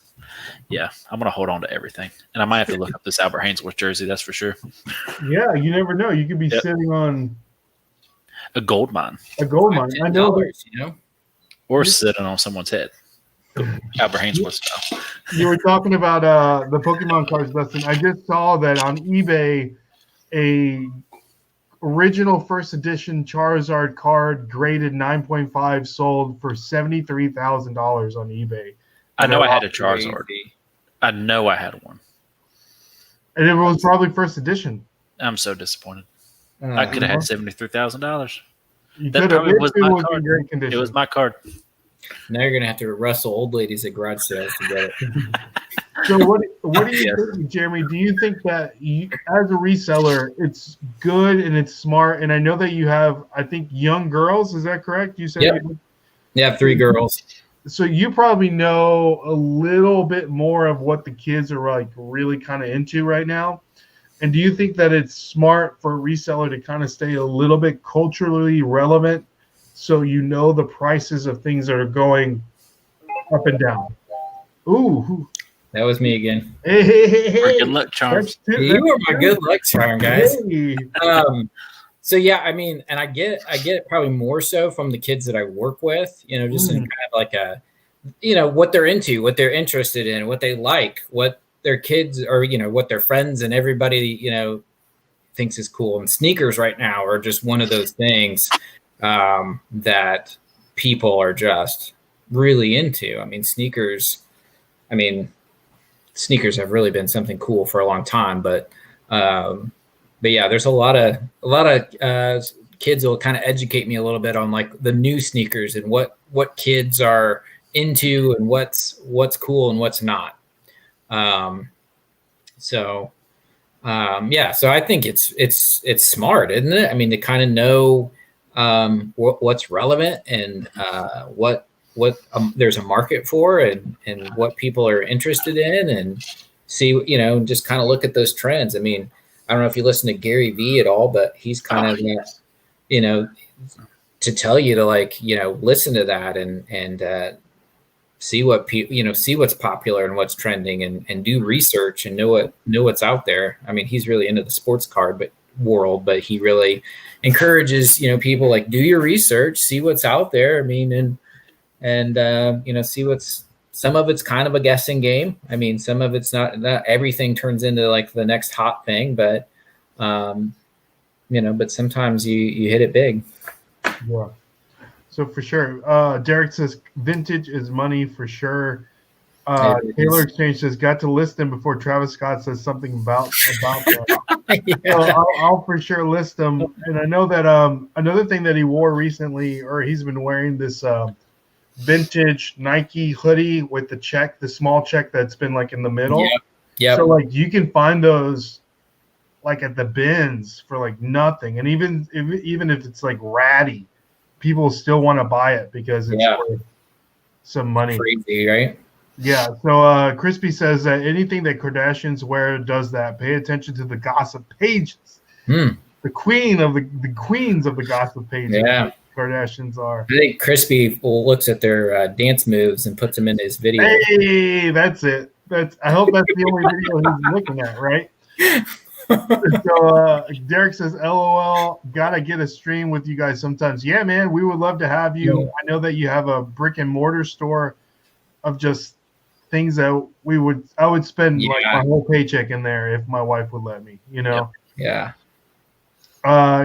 yeah, I'm gonna hold on to everything, and I might have to look up this Albert Haynesworth jersey. That's for sure. Yeah, you never know. You could be sitting on a gold mine. A gold mine. I know that, or sitting on someone's head. Albert Haynesworth style. You were talking about the Pokemon cards, Dustin. I just saw that on eBay, a original first edition Charizard card graded 9.5 sold for $73,000 on eBay. I know I had a Charizard. I know I had one. And it was probably first edition. I'm so disappointed. I could have had $73,000. That probably was my card. It was my card. Now you're gonna have to wrestle old ladies at garage sales to get it. So what do you think, Jeremy? Do you think that as a reseller, it's good and it's smart? And I know that you have, I think, young girls. Is that correct? You said you have 3 girls. So you probably know a little bit more of what the kids are like really kind of into right now. And do you think that it's smart for a reseller to kind of stay a little bit culturally relevant so you know the prices of things that are going up and down? Ooh. That was me again. Hey. Good luck charm. You were my good luck charm, guys. Hey. So yeah, I mean, and I get it probably more so from the kids that I work with, just in kind of like a, what they're into, what they're interested in, what they like, what their kids or, what their friends and everybody, thinks is cool. And sneakers right now are just one of those things that people are just really into. I mean, sneakers have really been something cool for a long time, but yeah, there's a lot of kids will kind of educate me a little bit on like the new sneakers and what kids are into and what's cool and what's not. So I think it's smart, isn't it? I mean, to kind of know what's relevant and what there's a market for and what people are interested in, and see, just kind of look at those trends. I mean, I don't know if you listen to Gary Vee at all, but he's kind of, to tell you to like, listen to that and see what see what's popular and what's trending and do research and know what's out there. I mean, he's really into the sports card world, but he really encourages, people like do your research, see what's out there. I mean, and see what's, some of it's kind of a guessing game. I mean, some of it's not everything turns into like the next hot thing, but, but sometimes you hit it big. Yeah. So for sure. Derek says vintage is money for sure. Taylor Exchange says got to list them before Travis Scott says something about that. Yeah. So I'll for sure list them. And I know that another thing that he wore recently, or he's been wearing this vintage Nike hoodie with the small check that's been like in the middle. Yeah. So like you can find those like at the bins for like nothing, and even if it's like ratty, people still want to buy it because it's worth some money. Crazy, right? Yeah. So Crispy says that anything that Kardashians wear does that. Pay attention to the gossip pages. The queens of the gossip pages. Yeah. Kardashians are. I think Crispy looks at their dance moves and puts them in his video. Hey, that's it. I hope that's the only video he's looking at, right? So Derek says, LOL, gotta get a stream with you guys sometimes. Yeah, man, we would love to have you. Yeah. I know that you have a brick and mortar store of just things that I would spend like my whole paycheck in there if my wife would let me, Yeah.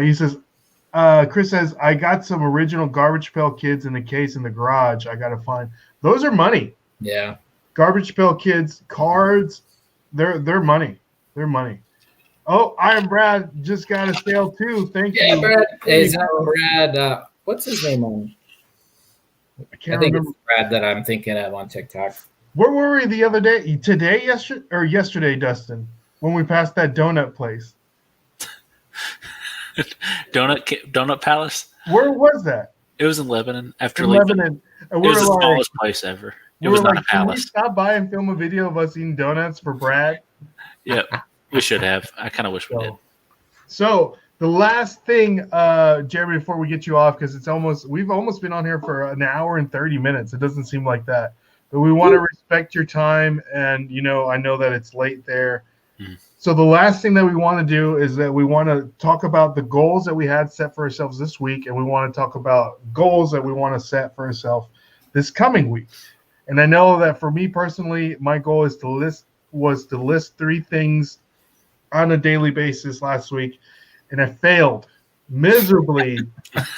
He says, Chris says, I got some original Garbage Pail Kids in the case in the garage. I got to find. Those are money. Yeah. Garbage Pail Kids, cards, they're money. They're money. Oh, Iron Brad just got a sale too. Thank you. Brad. Is Brad, what's his name on? I think remember. It's Brad that I'm thinking of on TikTok. Where were we the other day? Yesterday, Dustin, when we passed that donut place. Donut Palace. Where was that? It was in Lebanon. After Lebanon, it was the smallest place ever. It was not a palace. Can we stop by and film a video of us eating donuts for Brad? Yep, we should have. I kind of wish we did. So The last thing, Jeremy, before we get you off, because we've almost been on here for an hour and 30 minutes. It doesn't seem like that, but we want to respect your time, and I know that it's late there. So the last thing that we want to do is that we want to talk about the goals that we had set for ourselves this week, and we want to talk about goals that we want to set for ourselves this coming week. And I know that for me personally, my goal was to list 3 things on a daily basis last week. And I failed miserably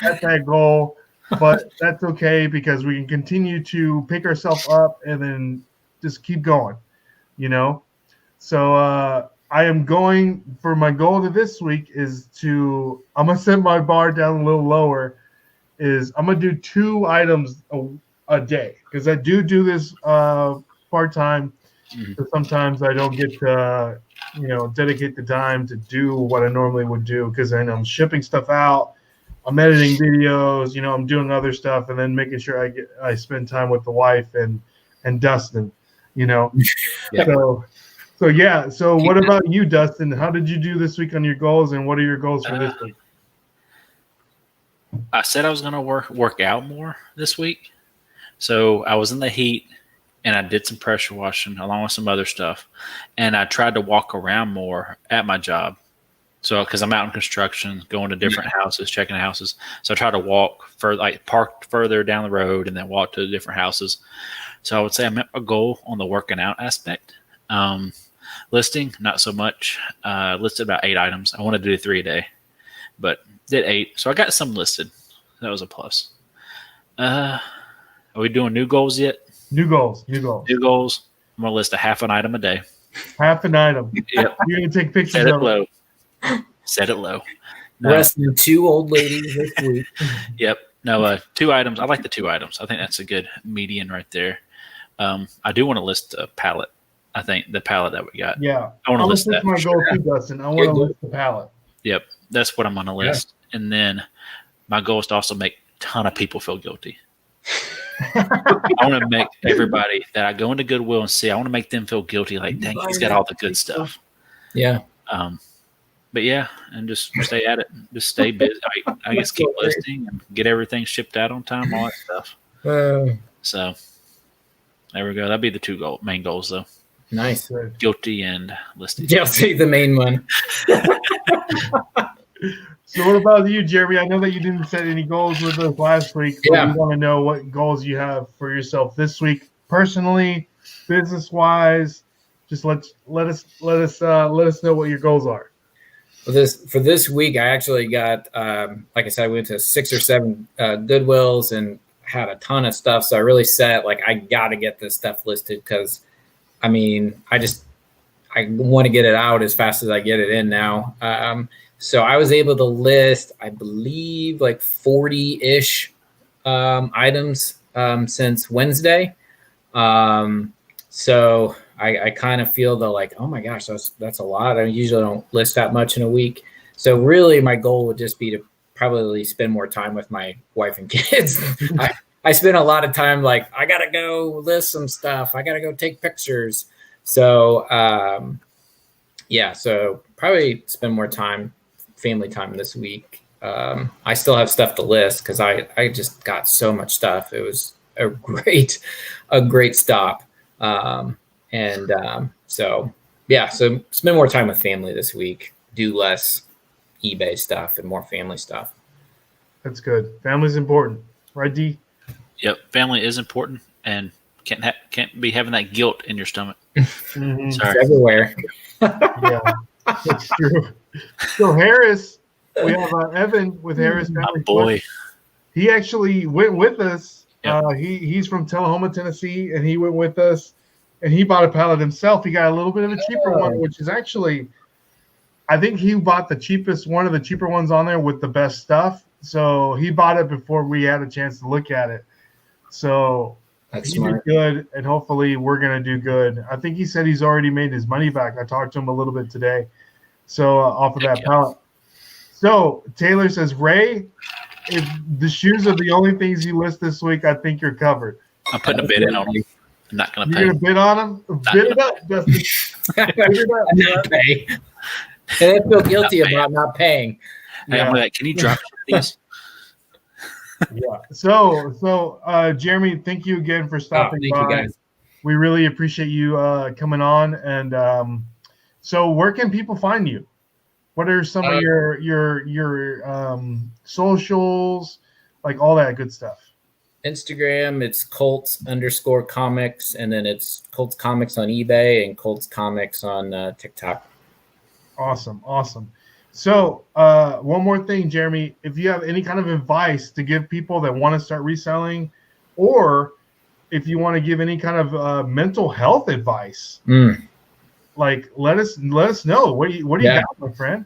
at that goal, but that's okay because we can continue to pick ourselves up and then just keep going, So I am going for my goal to this week is I'm going to set my bar down a little lower. I'm going to do 2 items a day because I do this part-time. So sometimes I don't get to dedicate the time to do what I normally would do because I'm shipping stuff out, I'm editing videos, I'm doing other stuff, and then making sure I spend time with the wife and Dustin, Yeah. So yeah. So what about you, Dustin? How did you do this week on your goals, and what are your goals for this week? I said I was going to work out more this week, so I was in the heat. And I did some pressure washing along with some other stuff. And I tried to walk around more at my job. So, because I'm out in construction, going to different houses, checking houses. So I try to walk park further down the road and then walk to the different houses. So I would say I met my goal on the working out aspect. Listing, not so much. Listed about 8 items. I wanted to do 3 a day, but did 8. So I got some listed. That was a plus. Are we doing new goals yet? New goals. I'm going to list a half an item a day. Half an item. Yep. You're going to take pictures Set it of low. Set it low. No. Less than 2 old ladies this week. Yep. No, 2 items. I like the 2 items. I think that's a good median right there. I do want to list a pallet. I think the pallet that we got. Yeah. I want to list that. My goal too, Dustin. I want to list the pallet. Yep. That's what I'm going to list. Yeah. And then my goal is to also make a ton of people feel guilty. I want to make everybody that I go into Goodwill and see, I want to make them feel guilty. Like, dang, he's got all the good stuff. Yeah. But yeah, and just stay at it. Just stay busy. I guess keep listing and get everything shipped out on time, all that stuff. So there we go. That'd be the 2 main goals, though. Nice. Guilty and listing. Guilty, the main one. So what about you, Jeremy? I know that you didn't set any goals with us last week. But we want to know what goals you have for yourself this week, personally, business-wise. Just let us know what your goals are. For this week, I actually got, like I said, I went to 6 or 7 Goodwills and had a ton of stuff. So I really set I got to get this stuff listed because, I want to get it out as fast as I get it in now. So I was able to list, I believe, 40-ish items since Wednesday. So I kind of feel oh my gosh, that's a lot. I usually don't list that much in a week. So really my goal would just be to probably spend more time with my wife and kids. I spend a lot of time I got to go list some stuff. I got to go take pictures. So, so probably spend more family time this week. I still have stuff to list because I just got so much stuff. It was a great stop. So spend more time with family this week, do less eBay stuff and more family stuff. That's good. Family's important, right, D? Yep. Family is important and can't be having that guilt in your stomach. Mm-hmm. Sorry. It's everywhere. Yeah, that's true. So Harris, we have Evan with Harris Family. My boy. He actually went with us. Yep. He's from Tullahoma, Tennessee, and he went with us, and he bought a pallet himself. He got a little bit of a cheaper one, which is actually, I think he bought one of the cheaper ones on there with the best stuff. So he bought it before we had a chance to look at it. So That's he smart. did good, and hopefully we're going to do good. I think he said he's already made his money back. I talked to him a little bit today. So off of that pallet. So Taylor says, Ray, if the shoes are the only things you list this week, I think you're covered. I'm putting a bid in on them. I'm not going to pay. You're going to bid on them? Bid it up, Dustin. Bid it up. Not pay. And I feel guilty about not paying. Hey, I'm like, can you drop these? Yeah. So, Jeremy, thank you again for stopping thank by. you guys. We really appreciate you coming on. And so, where can people find you? What are some of your socials, like all that good stuff? Instagram, it's Colts_comics, and then it's Colts Comics on eBay and Colts Comics on TikTok. Awesome. So, one more thing, Jeremy, if you have any kind of advice to give people that want to start reselling, or if you want to give any kind of mental health advice, like let us know. What do you got, my friend?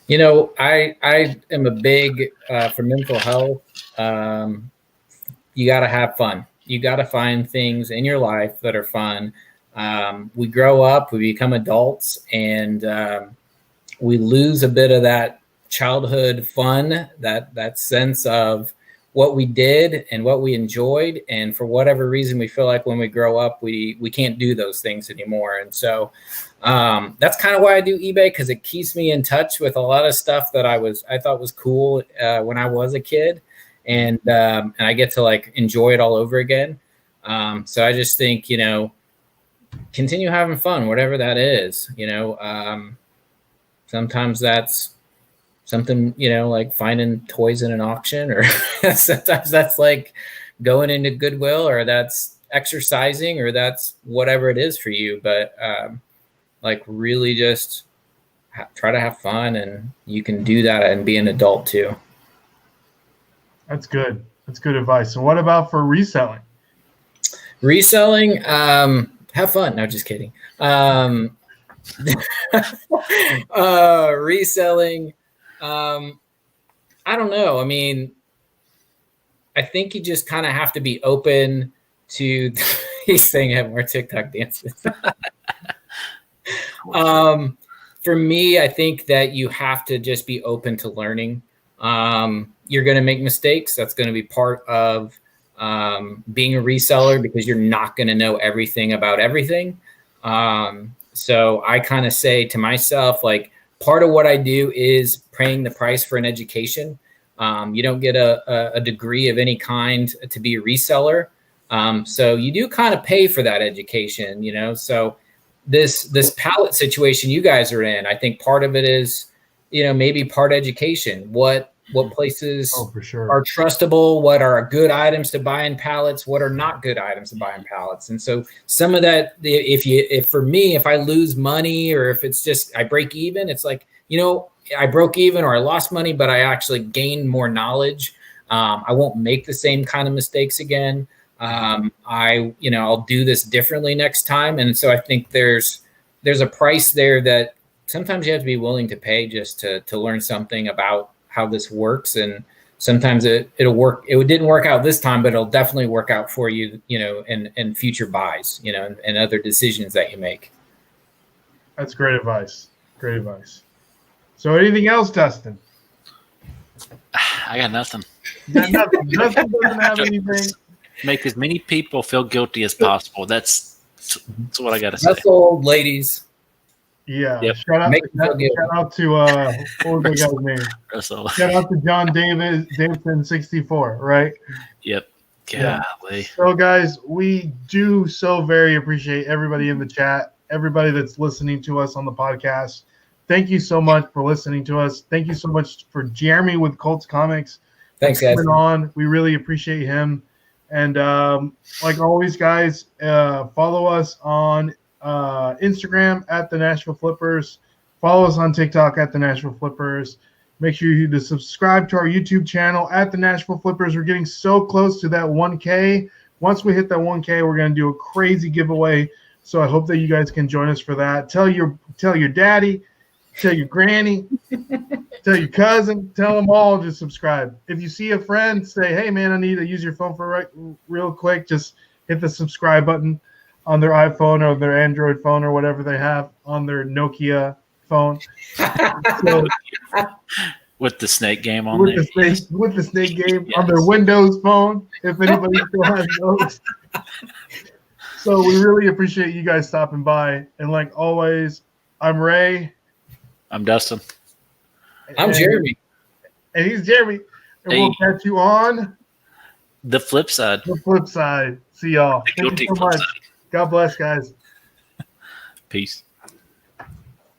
You know, I am a big for mental health. You got to have fun. You got to find things in your life that are fun. We grow up, we become adults, and we lose a bit of that childhood fun, that sense of what we did and what we enjoyed. And for whatever reason, we feel like when we grow up, we can't do those things anymore. And so that's kind of why I do eBay, because it keeps me in touch with a lot of stuff that I thought was cool when I was a kid. And I get to like enjoy it all over again. So I just think, you know, continue having fun, whatever that is, you know. Sometimes that's something, you know, like finding toys in an auction, or sometimes that's like going into Goodwill, or that's exercising, or that's whatever it is for you. But like really just try to have fun, and you can do that and be an adult too. That's good. That's good advice. So what about for reselling? Reselling, have fun. No, just kidding. Reselling, I don't know. I mean, I think you just kind of have to be open to he's saying have more TikTok dances. For me, I think that you have to just be open to learning. You're going to make mistakes. That's going to be part of being a reseller, because you're not going to know everything about everything. So I kind of say to myself, like, part of what I do is paying the price for an education. You don't get a degree of any kind to be a reseller. So you do kind of pay for that education, you know. So this pallet situation you guys are in, I think part of it is, you know, maybe part education. What places for sure are trustable, what are good items to buy in pallets, what are not good items to buy in pallets. And so some of that, if for me, if I lose money, or if it's just I break even, it's like, you know, I broke even or I lost money, but I actually gained more knowledge. I won't make the same kind of mistakes again. I'll do this differently next time. And so I think there's a price there that sometimes you have to be willing to pay just to learn something about how this works. And sometimes it'll work. It didn't work out this time, but it'll definitely work out for you, you know, in future buys, you know, and other decisions that you make. That's great advice. Great advice. So anything else, Dustin? I got nothing. Dustin doesn't have anything. Make as many people feel guilty as possible. That's what I got to say. That's old ladies. Yeah. Yep. Shout out to what was that guy's name? Russell. Shout out to John Davidson 64, right? Yep. Yeah. Golly. So guys, we do so very appreciate everybody in the chat, everybody that's listening to us on the podcast. Thank you so much for listening to us. Thank you so much for Jeremy with Colts Comics. Thanks, guys. On. We really appreciate him. And like always, guys, follow us on Instagram at the Nashville Flippers. Follow us on TikTok at the Nashville Flippers. Make sure you subscribe to our YouTube channel at the Nashville Flippers. We're getting so close to that 1K. Once we hit that 1K, we're going to do a crazy giveaway. So I hope that you guys can join us for that. Tell your daddy, tell your granny, tell your cousin, tell them all to subscribe. If you see a friend, say, hey, man, I need to use your phone for real quick. Just hit the subscribe button on their iPhone or their Android phone or whatever they have on their Nokia phone. So, with the snake game on with there. With the snake game Yes. on their Windows phone, if anybody still has those. So we really appreciate you guys stopping by. And like always, I'm Ray. I'm Dustin. I'm Jeremy. And he's Jeremy. And we'll catch you on the flip side. The flip side. See y'all. The Thank you guilty so flip much. side. God bless, guys. Peace.